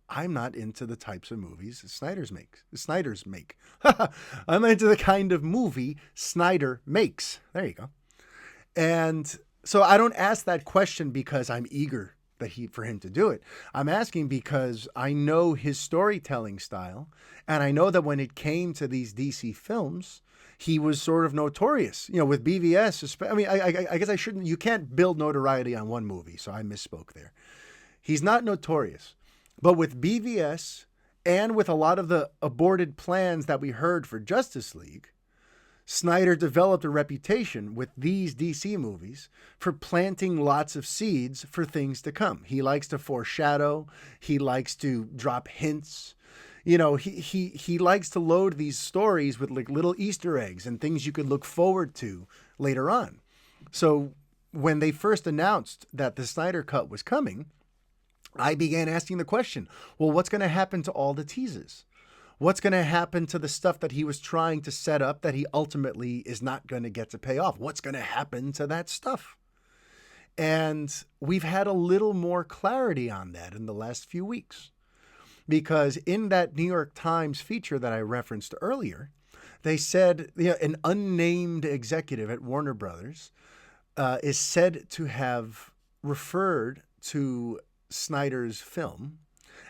I'm not into the types of movies Snyder's make. I'm into the kind of movie Snyder makes. There you go. And so I don't ask that question because I'm eager for him to do it. I'm asking because I know his storytelling style, and I know that when it came to these DC films, he was sort of notorious. You know, with BVS, I mean, I guess I shouldn't. You can't build notoriety on one movie, so I misspoke there. He's not notorious, but with BVS and with a lot of the aborted plans that we heard for Justice League, Snyder developed a reputation with these DC movies for planting lots of seeds for things to come. He likes to foreshadow. He likes to drop hints. You know, he likes to load these stories with like little Easter eggs and things you could look forward to later on. So when they first announced that the Snyder Cut was coming, I began asking the question, well, what's going to happen to all the teases? What's going to happen to the stuff that he was trying to set up that he ultimately is not going to get to pay off? What's going to happen to that stuff? And we've had a little more clarity on that in the last few weeks. Because in that New York Times feature that I referenced earlier, they said an unnamed executive at Warner Brothers is said to have referred to Snyder's film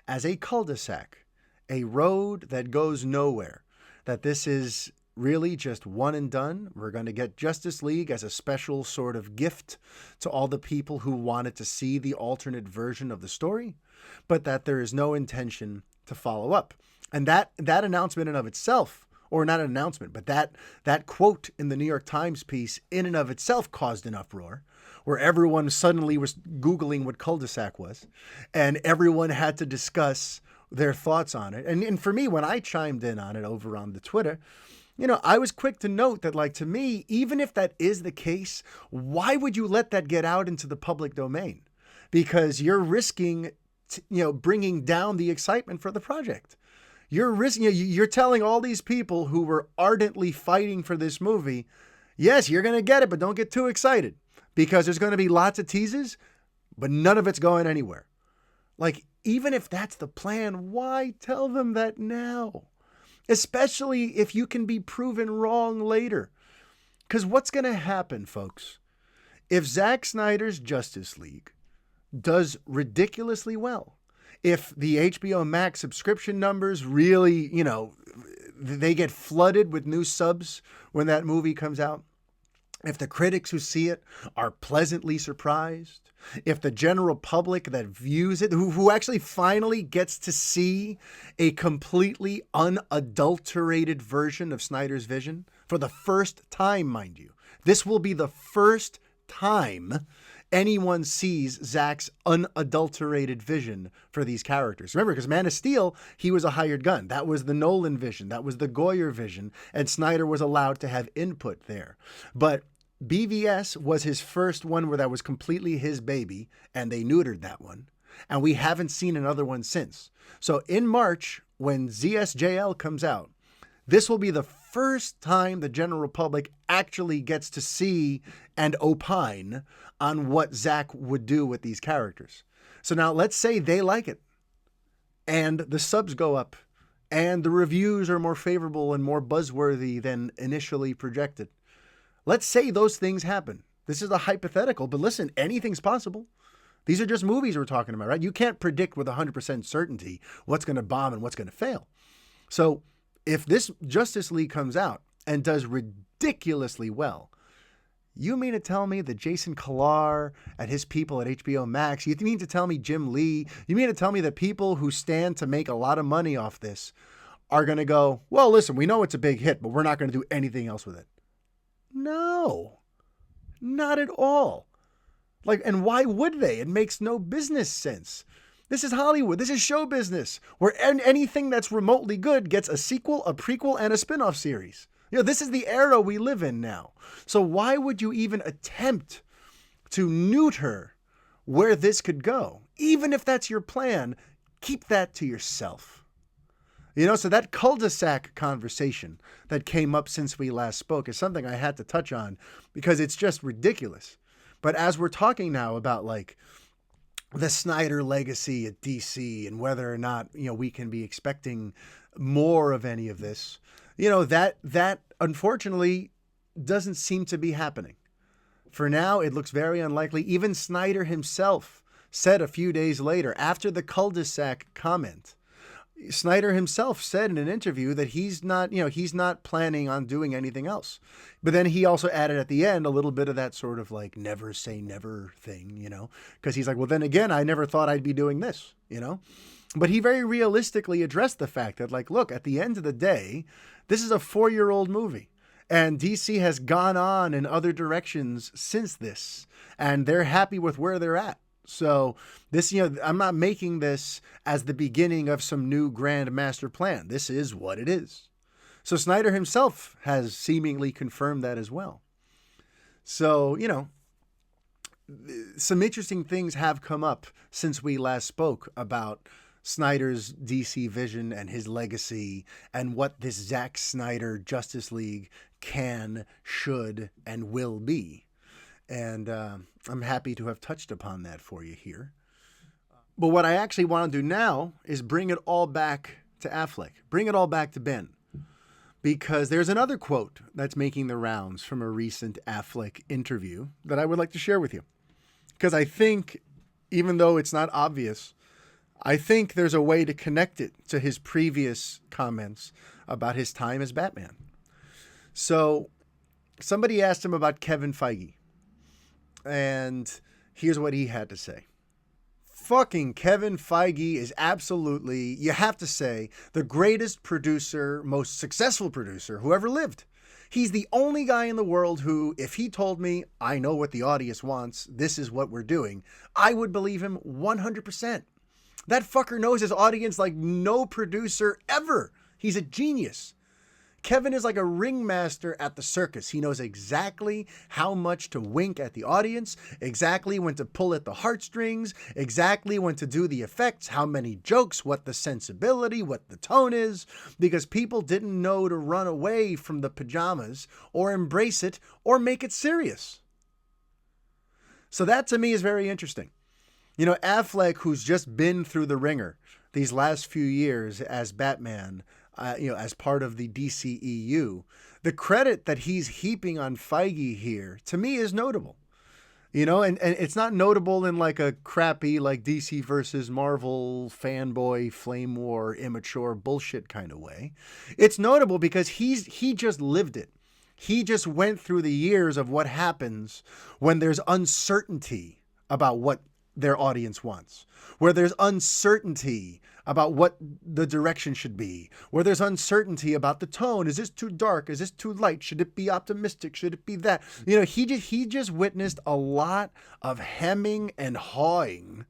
as a cul-de-sac, a road that goes nowhere, that this is really just one and done. We're going to get Justice League as a special sort of gift to all the people who wanted to see the alternate version of the story, but that there is no intention to follow up. And that announcement in of itself, or not an announcement, but that quote in the New York Times piece in and of itself caused an uproar, where everyone suddenly was Googling what cul-de-sac was, and everyone had to discuss their thoughts on it. And for me, when I chimed in on it over on the Twitter, I was quick to note that, like, to me, even if that is the case, why would you let that get out into the public domain? Because you're risking, bringing down the excitement for the project. You're risking, you're telling all these people who were ardently fighting for this movie, yes, you're going to get it, but don't get too excited, because there's going to be lots of teases, but none of it's going anywhere. Like, even if that's the plan, why tell them that now? Especially if you can be proven wrong later. Because what's going to happen, folks, if Zack Snyder's Justice League does ridiculously well, if the HBO Max subscription numbers really, they get flooded with new subs when that movie comes out, if the critics who see it are pleasantly surprised, if the general public that views it, who actually finally gets to see a completely unadulterated version of Snyder's vision for the first time, mind you, this will be the first time anyone sees Zack's unadulterated vision for these characters. Remember, because Man of Steel, he was a hired gun. That was the Nolan vision. That was the Goyer vision. And Snyder was allowed to have input there. But BVS was his first one where that was completely his baby, and they neutered that one. And we haven't seen another one since. So in March, when ZSJL comes out, this will be the first time the general public actually gets to see and opine on what Zack would do with these characters. So now let's say they like it, and the subs go up, and the reviews are more favorable and more buzzworthy than initially projected. Let's say those things happen. This is a hypothetical, but listen, anything's possible. These are just movies we're talking about, right? You can't predict with 100% certainty what's going to bomb and what's going to fail. So if this Justice League comes out and does ridiculously well, you mean to tell me that Jason Kilar and his people at HBO Max, you mean to tell me Jim Lee, you mean to tell me that people who stand to make a lot of money off this are going to go, well, listen, we know it's a big hit, but we're not going to do anything else with it? No, not at all. And why would they? It makes no business sense. This is Hollywood. This is show business, where anything that's remotely good gets a sequel, a prequel, and a spin-off series. This is the era we live in now. So why would you even attempt to neuter where this could go? Even if that's your plan, keep that to yourself. So that cul-de-sac conversation that came up since we last spoke is something I had to touch on because it's just ridiculous. But as we're talking now about the Snyder legacy at DC and whether or not, we can be expecting more of any of this, that unfortunately doesn't seem to be happening. For now, it looks very unlikely. Even Snyder himself said a few days later, after the cul-de-sac comment, Snyder himself said in an interview that he's not planning on doing anything else. But then he also added at the end a little bit of that sort of never say never thing, because he's like, well, then again, I never thought I'd be doing this, But he very realistically addressed the fact that, look, at the end of the day, this is a 4-year-old movie. And DC has gone on in other directions since this. And they're happy with where they're at. So this, I'm not making this as the beginning of some new grand master plan. This is what it is. So Snyder himself has seemingly confirmed that as well. So, some interesting things have come up since we last spoke about Snyder's DC vision and his legacy and what this Zack Snyder Justice League can, should, and will be. And I'm happy to have touched upon that for you here. But what I actually want to do now is bring it all back to Affleck, bring it all back to Ben. Because there's another quote that's making the rounds from a recent Affleck interview that I would like to share with you. Because I think, even though it's not obvious, I think there's a way to connect it to his previous comments about his time as Batman. So somebody asked him about Kevin Feige. And here's what he had to say. Fucking Kevin Feige is absolutely, you have to say, the greatest producer, most successful producer who ever lived. He's the only guy in the world who, if he told me, I know what the audience wants, this is what we're doing, I would believe him 100%. That fucker knows his audience like no producer ever. He's a genius. Kevin is like a ringmaster at the circus. He knows exactly how much to wink at the audience, exactly when to pull at the heartstrings, exactly when to do the effects, how many jokes, what the sensibility, what the tone is, because people didn't know to run away from the pajamas or embrace it or make it serious. So that to me is very interesting. You know, Affleck, who's just been through the ringer these last few years as Batman, as part of the DCEU, the credit that he's heaping on Feige here, to me, is notable. You know, and it's not notable in like a crappy, like DC versus Marvel, fanboy, flame war, immature bullshit kind of way. It's notable because he just lived it. He just went through the years of what happens when there's uncertainty about what their audience wants, where there's uncertainty about what the direction should be, where there's uncertainty about the tone. Is this too dark? Is this too light? Should it be optimistic? Should it be that? You know, he just witnessed a lot of hemming and hawing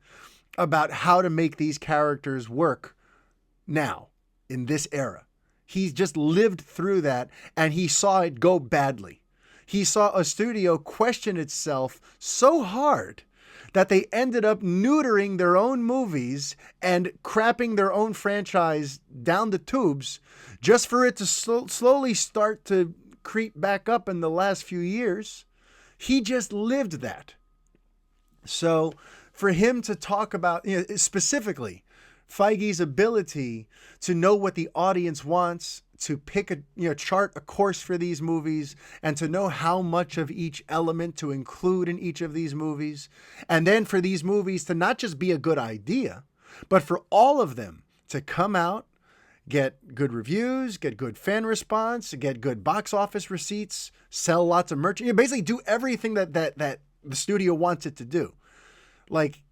about how to make these characters work now, in this era. He's just lived through that, and he saw it go badly. He saw a studio question itself so hard that they ended up neutering their own movies and crapping their own franchise down the tubes just for it to slowly start to creep back up in the last few years. He just lived that. So for him to talk about, specifically Feige's ability to know what the audience wants, to pick chart a course for these movies, and to know how much of each element to include in each of these movies. And then for these movies to not just be a good idea, but for all of them to come out, get good reviews, get good fan response, get good box office receipts, sell lots of merch, basically do everything that the studio wants it to do. Like,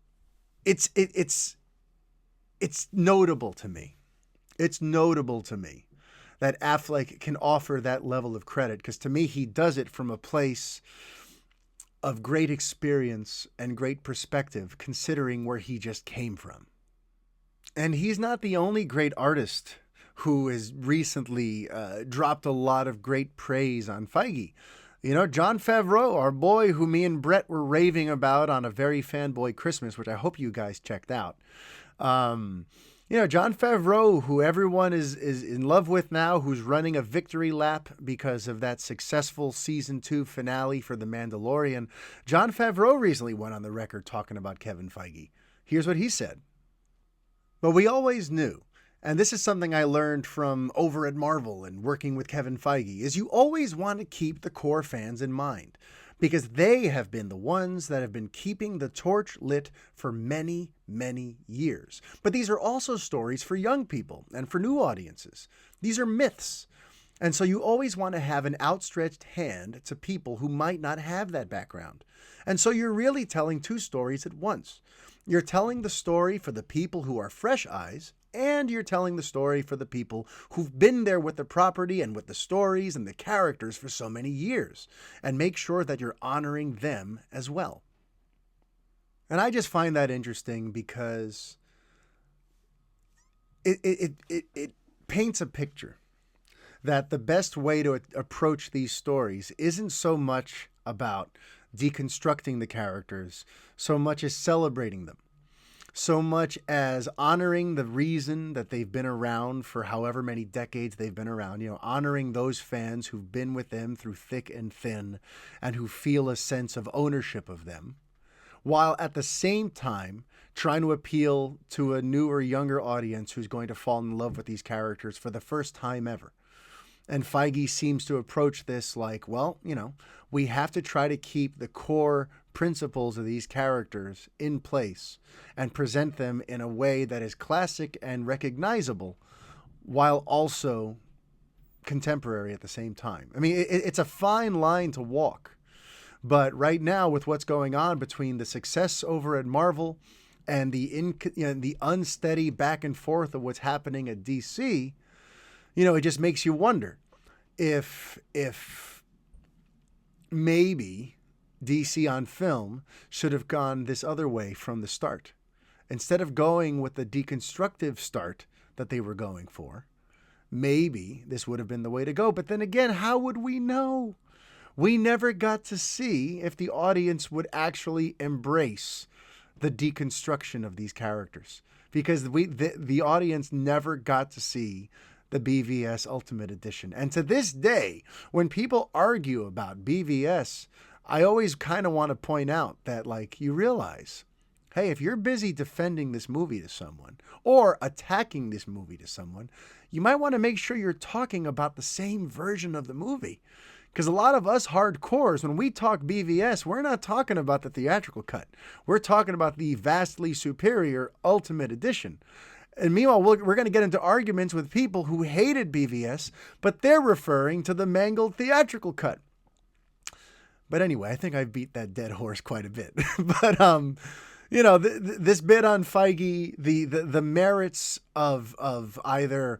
it's notable to me. It's notable to me that Affleck can offer that level of credit, because to me, he does it from a place of great experience and great perspective, considering where he just came from. And he's not the only great artist who has recently dropped a lot of great praise on Feige. You know, Jon Favreau, our boy who me and Brett were raving about on a very fanboy Christmas, which I hope you guys checked out. Jon Favreau, who everyone is in love with now, who's running a victory lap because of that successful season 2 finale for The Mandalorian. Jon Favreau recently went on the record talking about Kevin Feige. Here's what he said. But we always knew, and this is something I learned from over at Marvel and working with Kevin Feige, is you always want to keep the core fans in mind, because they have been the ones that have been keeping the torch lit for many, many years. But these are also stories for young people and for new audiences. These are myths. And so you always want to have an outstretched hand to people who might not have that background. And so you're really telling two stories at once. You're telling the story for the people who are fresh eyes, and you're telling the story for the people who've been there with the property and with the stories and the characters for so many years, and make sure that you're honoring them as well. And I just find that interesting because it paints a picture that the best way to approach these stories isn't so much about deconstructing the characters so much as celebrating them, so much as honoring the reason that they've been around for however many decades they've been around, honoring those fans who've been with them through thick and thin and who feel a sense of ownership of them, while at the same time trying to appeal to a newer, younger audience who's going to fall in love with these characters for the first time ever. And Feige seems to approach this like, well, we have to try to keep the core principles of these characters in place and present them in a way that is classic and recognizable while also contemporary at the same time. I mean, it's a fine line to walk. But right now, with what's going on between the success over at Marvel and the unsteady back and forth of what's happening at DC, it just makes you wonder if maybe DC on film should have gone this other way from the start. Instead of going with the deconstructive start that they were going for, maybe this would have been the way to go. But then again, how would we know? We never got to see if the audience would actually embrace the deconstruction of these characters, because the audience never got to see the BVS Ultimate Edition. And to this day, when people argue about BVS, I always kind of want to point out that, you realize, hey, if you're busy defending this movie to someone or attacking this movie to someone, you might want to make sure you're talking about the same version of the movie. Because a lot of us hardcores, when we talk BVS, we're not talking about the theatrical cut. We're talking about the vastly superior Ultimate Edition. And meanwhile, we're going to get into arguments with people who hated BVS, but they're referring to the mangled theatrical cut. But anyway, I think I've beat that dead horse quite a bit. But, this bit on Feige, the merits of either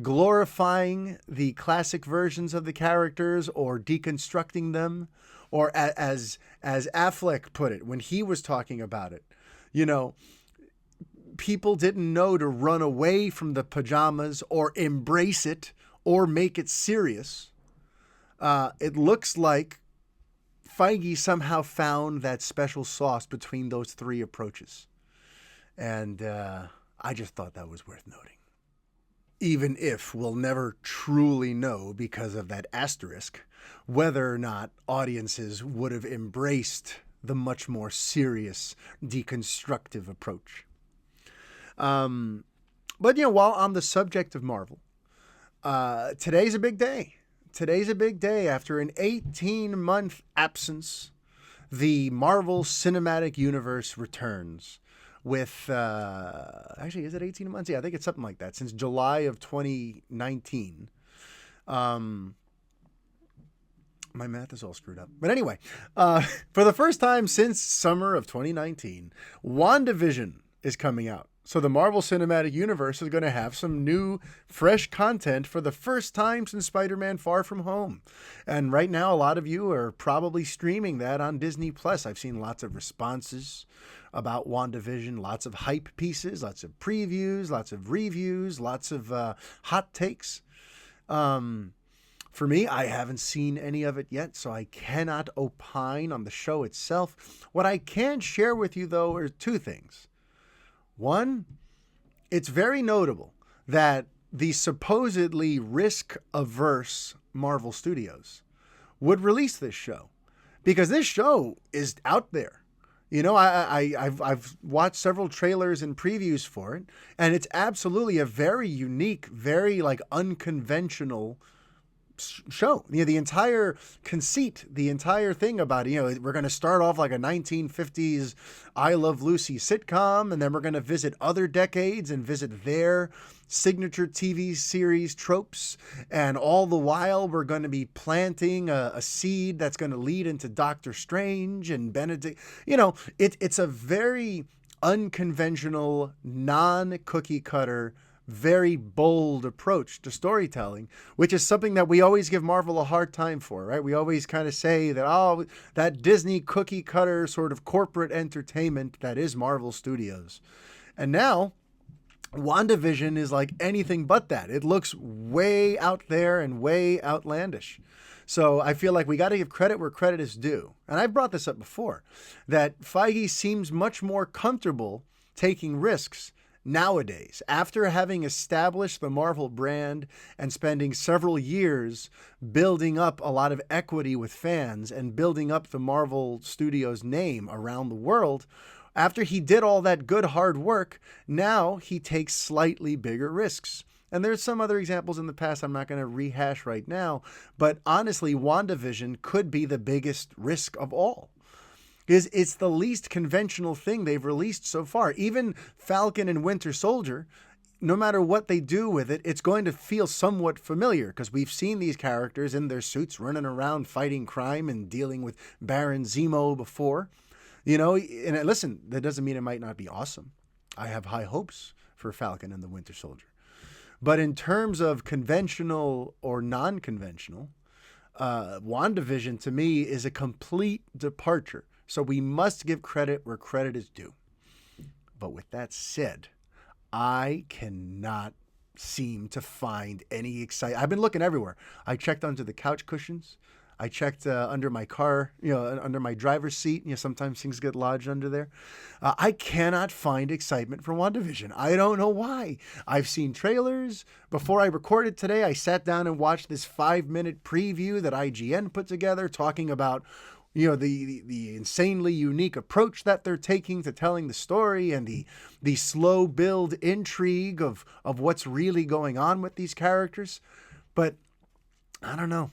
glorifying the classic versions of the characters or deconstructing them, or as Affleck put it when he was talking about it, people didn't know to run away from the pajamas or embrace it or make it serious. It looks like Feige somehow found that special sauce between those three approaches. And I just thought that was worth noting. Even if we'll never truly know, because of that asterisk, whether or not audiences would have embraced the much more serious deconstructive approach. But, while on the subject of Marvel, today's a big day. Today's a big day. After an 18-month absence, the Marvel Cinematic Universe returns with, actually, is it 18 months? Yeah, I think it's something like that. Since July of 2019. My math is all screwed up. But anyway, for the first time since summer of 2019, WandaVision is coming out. So the Marvel Cinematic Universe is going to have some new, fresh content for the first time since Spider-Man Far From Home. And right now, a lot of you are probably streaming that on Disney+. I've seen lots of responses about WandaVision, lots of hype pieces, lots of previews, lots of reviews, lots of hot takes. For me, I haven't seen any of it yet, so I cannot opine on the show itself. What I can share with you, though, are two things. One, it's very notable that the supposedly risk-averse Marvel Studios would release this show, because this show is out there. I've watched several trailers and previews for it, and it's absolutely a very unique, very unconventional show. The entire conceit, the entire thing about it, we're going to start off like a 1950s I Love Lucy sitcom, and then we're going to visit other decades and visit their signature TV series tropes, and all the while we're going to be planting a seed that's going to lead into Doctor Strange and Benedict. It's a very unconventional, non-cookie cutter, very bold approach to storytelling, which is something that we always give Marvel a hard time for, right? We always kind of say that, that Disney cookie cutter sort of corporate entertainment that is Marvel Studios. And now WandaVision is like anything but that. It looks way out there and way outlandish. So I feel like we got to give credit where credit is due. And I've brought this up before, that Feige seems much more comfortable taking risks nowadays, after having established the Marvel brand and spending several years building up a lot of equity with fans and building up the Marvel Studios name around the world. After he did all that good hard work, now he takes slightly bigger risks. And there's some other examples in the past I'm not going to rehash right now, but honestly, WandaVision could be the biggest risk of all. Because it's the least conventional thing they've released so far. Even Falcon and Winter Soldier, no matter what they do with it, it's going to feel somewhat familiar because we've seen these characters in their suits running around fighting crime and dealing with Baron Zemo before. You know, and listen, that doesn't mean it might not be awesome. I have high hopes for Falcon and the Winter Soldier. But in terms of conventional or non-conventional, WandaVision to me is a complete departure. So we must give credit where credit is due. But with that said, I cannot seem to find any excitement. I've been looking everywhere. I checked under the couch cushions. I checked under my car, under my driver's seat. Sometimes things get lodged under there. I cannot find excitement for WandaVision. I don't know why. I've seen trailers. Before I recorded today, I sat down and watched this 5-minute preview that IGN put together talking about the insanely unique approach that they're taking to telling the story and the slow build intrigue of what's really going on with these characters. But I don't know.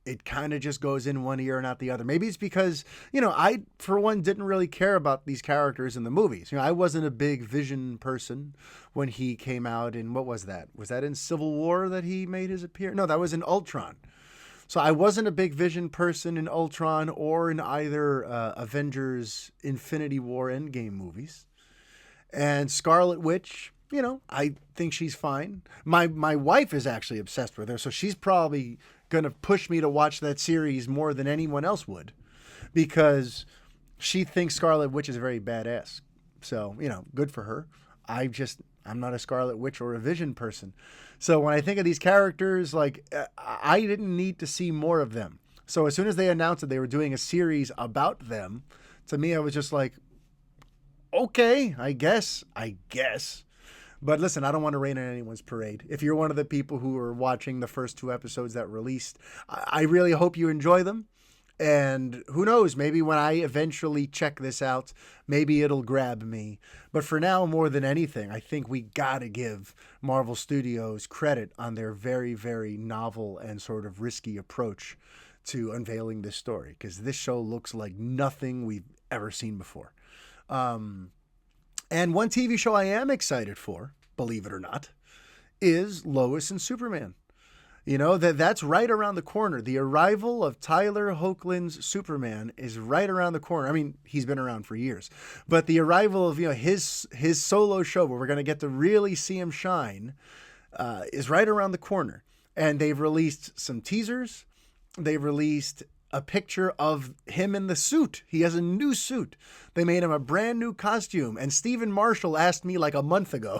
It kind of just goes in one ear and out the other. Maybe it's because, I, for one, didn't really care about these characters in the movies. I wasn't a big Vision person when he came out in, what was that? Was that in Civil War that he made his appearance? No, that was in Ultron. So I wasn't a big Vision person in Ultron or in either Avengers Infinity War Endgame movies. And Scarlet Witch, I think she's fine. My wife is actually obsessed with her, so she's probably going to push me to watch that series more than anyone else would because she thinks Scarlet Witch is very badass. So, good for her. I'm not a Scarlet Witch or a Vision person. So when I think of these characters, I didn't need to see more of them. So as soon as they announced that they were doing a series about them, to me, I was just like, okay, I guess. But listen, I don't want to rain on anyone's parade. If you're one of the people who are watching the first 2 episodes that released, I really hope you enjoy them. And who knows, maybe when I eventually check this out, maybe it'll grab me. But for now, more than anything, I think we got to give Marvel Studios credit on their very, very novel and sort of risky approach to unveiling this story. Because this show looks like nothing we've ever seen before. And one TV show I am excited for, believe it or not, is Lois and Superman. That's right around the corner. The arrival of Tyler Hoechlin's Superman is right around the corner. I mean, he's been around for years. But the arrival of his solo show where we're going to get to really see him shine is right around the corner. And they've released some teasers. They've released a picture of him in the suit. He has a new suit. They made him a brand new costume. And Stephen Marshall asked me like a month ago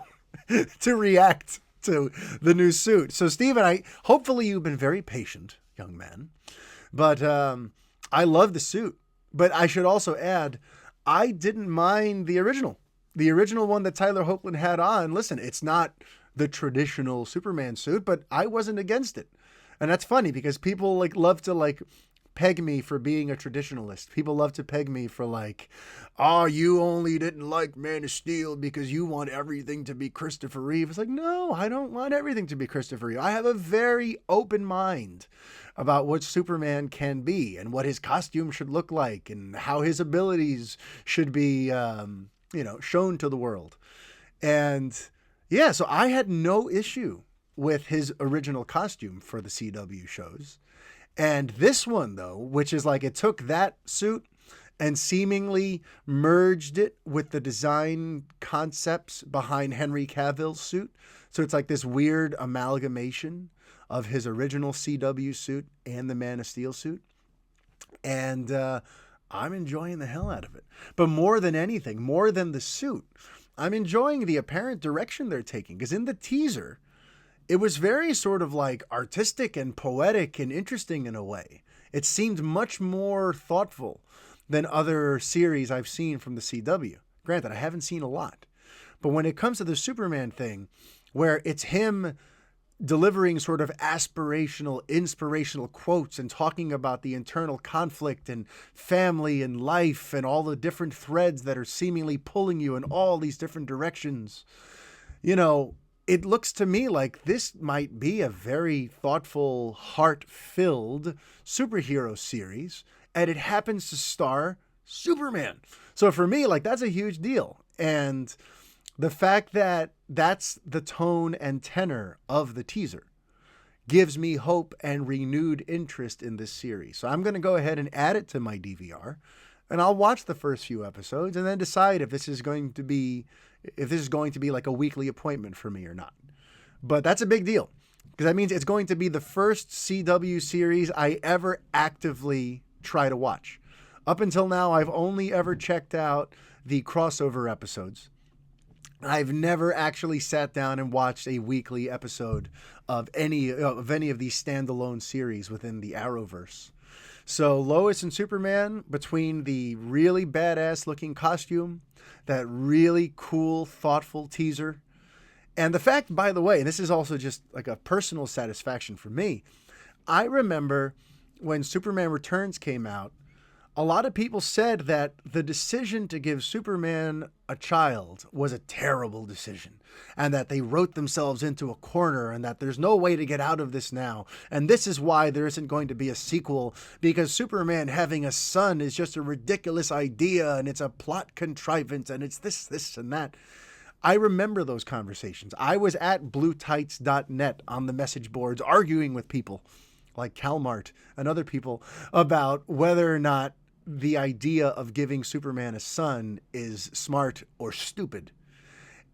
to react to the new suit. So Stephen, hopefully you've been very patient, young man. But I love the suit. But I should also add, I didn't mind the original. The original one that Tyler Hoechlin had on. Listen, it's not the traditional Superman suit, but I wasn't against it. And that's funny because people love to peg me for being a traditionalist. People love to peg me for you only didn't like Man of Steel because you want everything to be Christopher Reeve. It's no, I don't want everything to be Christopher Reeve. I have a very open mind about what Superman can be and what his costume should look like and how his abilities should be, shown to the world. And yeah, so I had no issue with his original costume for the CW shows. And this one, though, which is it took that suit and seemingly merged it with the design concepts behind Henry Cavill's suit. So it's this weird amalgamation of his original CW suit and the Man of Steel suit. And I'm enjoying the hell out of it. But more than anything, more than the suit, I'm enjoying the apparent direction they're taking, because in the teaser, it was very sort of like artistic and poetic and interesting in a way. It seemed much more thoughtful than other series I've seen from the CW. Granted, I haven't seen a lot. But when it comes to the Superman thing, where it's him delivering sort of aspirational, inspirational quotes and talking about the internal conflict and family and life and all the different threads that are seemingly pulling you in all these different directions, you know, it looks to me like this might be a very thoughtful, heart-filled superhero series, and it happens to star Superman. So for me, like, that's a huge deal. And the fact that that's the tone and tenor of the teaser gives me hope and renewed interest in this series. So I'm going to go ahead and add it to my DVR, and I'll watch the first few episodes and then decide if this is going to be like a weekly appointment for me or not. But that's a big deal, because that means it's going to be the first CW series I ever actively try to watch. Up until now, I've only ever checked out the crossover episodes. I've never actually sat down and watched a weekly episode of any of these standalone series within the Arrowverse. So Lois and Superman, between the really badass looking costume, that really cool, thoughtful teaser, and the fact, by the way, this is also just like a personal satisfaction for me. I remember when Superman Returns came out, a lot of people said that the decision to give Superman a child was a terrible decision, and that they wrote themselves into a corner, and that there's no way to get out of this now. And this is why there isn't going to be a sequel, because Superman having a son is just a ridiculous idea, and it's a plot contrivance, and it's this, and that. I remember those conversations. I was at bluetights.net on the message boards arguing with people like Calmart and other people about whether or not the idea of giving Superman a son is smart or stupid.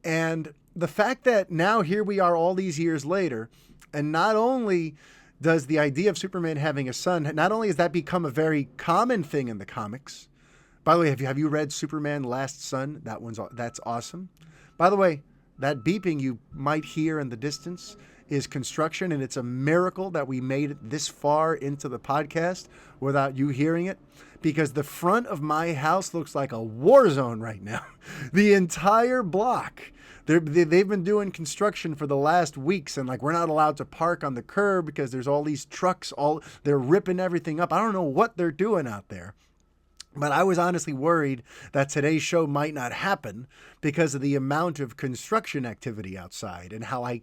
And the fact that now here we are all these years later, and not only does the idea of Superman having a son, not only has that become a very common thing in the comics. By the way, have you read Superman Last Son? That's awesome. By the way, that beeping you might hear in the distance is construction, and it's a miracle that we made it this far into the podcast without you hearing it, because the front of my house looks like a war zone right now. The entire block. They've been doing construction for the last weeks, and like we're not allowed to park on the curb because there's all these trucks, they're ripping everything up. I don't know what they're doing out there. But I was honestly worried that today's show might not happen because of the amount of construction activity outside, and how I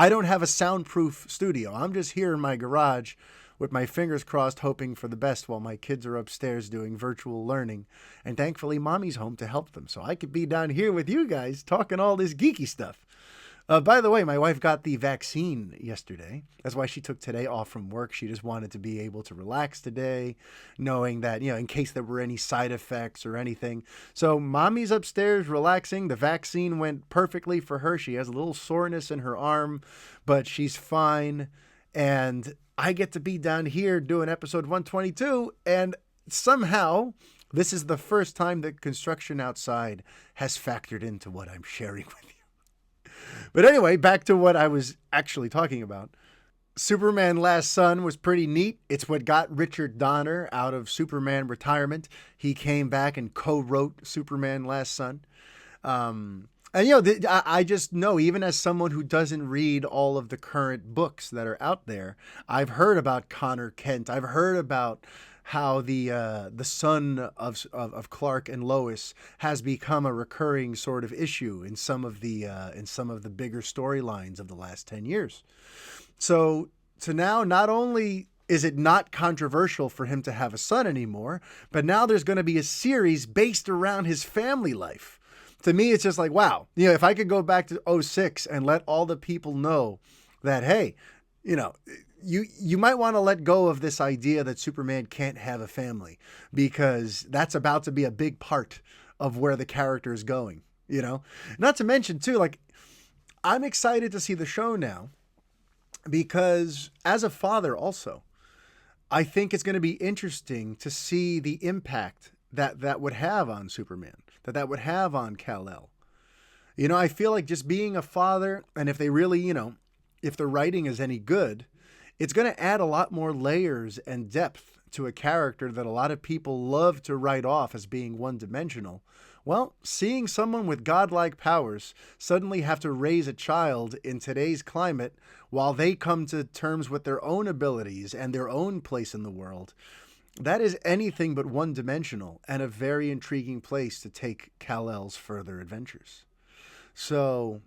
don't have a soundproof studio. I'm just here in my garage with my fingers crossed, hoping for the best while my kids are upstairs doing virtual learning. And thankfully, mommy's home to help them. So I could be down here with you guys talking all this geeky stuff. By the way, my wife got the vaccine yesterday. That's why she took today off from work. She just wanted to be able to relax today, knowing that, in case there were any side effects or anything. So mommy's upstairs relaxing. The vaccine went perfectly for her. She has a little soreness in her arm, but she's fine. And I get to be down here doing episode 122. And somehow this is the first time that construction outside has factored into what I'm sharing with you. But anyway, back to what I was actually talking about. Superman Last Son was pretty neat. It's what got Richard Donner out of Superman retirement. He came back and co-wrote Superman Last Son. And, I just know, even as someone who doesn't read all of the current books that are out there, I've heard about Connor Kent. I've heard about how the son of Clark and Lois has become a recurring sort of issue in some of the bigger storylines of the last 10 years. So now, not only is it not controversial for him to have a son anymore, but now there's going to be a series based around his family life. To me, it's just like, wow, if I could go back to 2006 and let all the people know that, hey, you might want to let go of this idea that Superman can't have a family, because that's about to be a big part of where the character is going, Not to mention, too, like, I'm excited to see the show now because as a father also, I think it's going to be interesting to see the impact that would have on Superman, that would have on Kal-El. I feel like just being a father, and if they really, if the writing is any good, it's going to add a lot more layers and depth to a character that a lot of people love to write off as being one-dimensional. Well, seeing someone with godlike powers suddenly have to raise a child in today's climate while they come to terms with their own abilities and their own place in the world, that is anything but one-dimensional and a very intriguing place to take Kal-El's further adventures. So,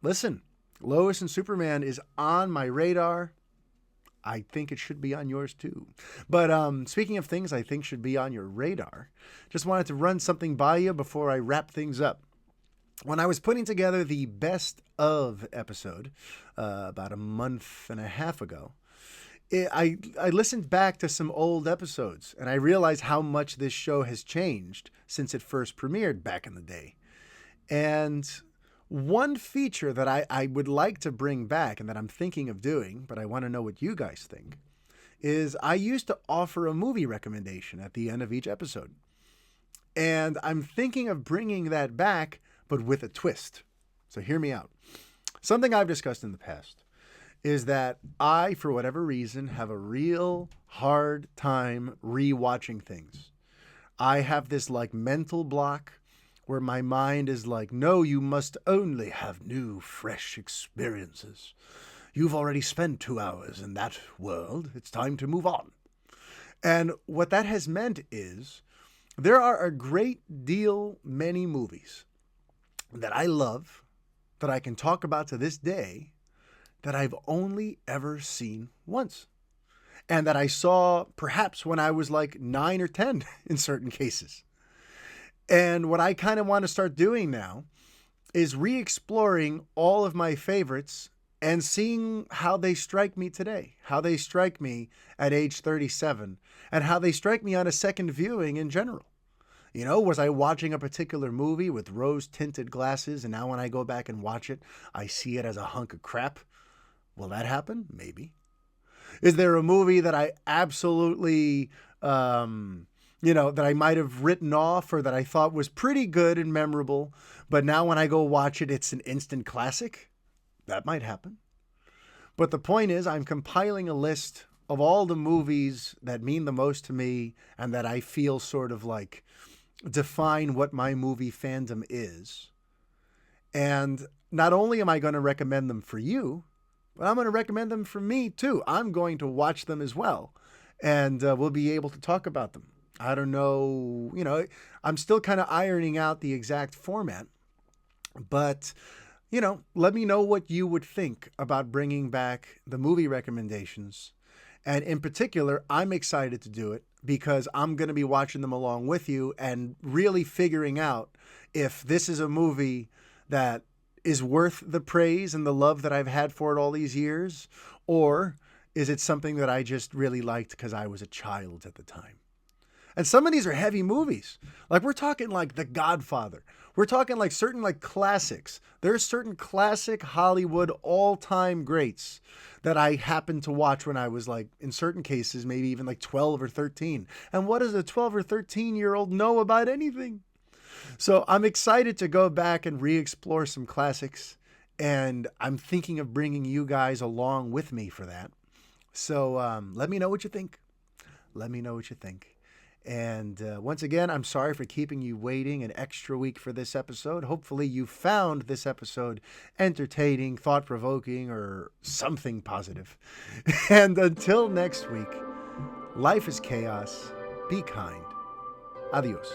listen, Lois and Superman is on my radar. I think it should be on yours too. But speaking of things I think should be on your radar, just wanted to run something by you before I wrap things up. When I was putting together the best of episode about a month and a half ago, I listened back to some old episodes, and I realized how much this show has changed since it first premiered back in the day. And one feature that I would like to bring back and that I'm thinking of doing, but I want to know what you guys think, is I used to offer a movie recommendation at the end of each episode. And I'm thinking of bringing that back, but with a twist. So hear me out. Something I've discussed in the past is that I, for whatever reason, have a real hard time rewatching things. I have this mental block where my mind is like, no, you must only have new, fresh experiences. You've already spent 2 hours in that world. It's time to move on. And what that has meant is there are a great deal many movies that I love, that I can talk about to this day, that I've only ever seen once. And that I saw perhaps when I was 9 or 10 in certain cases. And what I kind of want to start doing now is re-exploring all of my favorites and seeing how they strike me today, how they strike me at age 37, and how they strike me on a second viewing in general. Was I watching a particular movie with rose-tinted glasses, and now when I go back and watch it, I see it as a hunk of crap? Will that happen? Maybe. Is there a movie that I absolutely that I might have written off or that I thought was pretty good and memorable, but now when I go watch it, it's an instant classic? That might happen. But the point is, I'm compiling a list of all the movies that mean the most to me and that I feel sort of define what my movie fandom is. And not only am I going to recommend them for you, but I'm going to recommend them for me too. I'm going to watch them as well. And we'll be able to talk about them. I don't know, I'm still kind of ironing out the exact format, but, let me know what you would think about bringing back the movie recommendations. And in particular, I'm excited to do it because I'm going to be watching them along with you and really figuring out if this is a movie that is worth the praise and the love that I've had for it all these years, or is it something that I just really liked because I was a child at the time? And some of these are heavy movies. We're talking The Godfather. We're talking certain classics. There's certain classic Hollywood all-time greats that I happened to watch when I was in certain cases, maybe even 12 or 13. And what does a 12 or 13-year-old know about anything? So I'm excited to go back and re-explore some classics. And I'm thinking of bringing you guys along with me for that. So let me know what you think. Let me know what you think. And once again, I'm sorry for keeping you waiting an extra week for this episode. Hopefully you found this episode entertaining, thought-provoking, or something positive. And until next week, life is chaos. Be kind. Adios.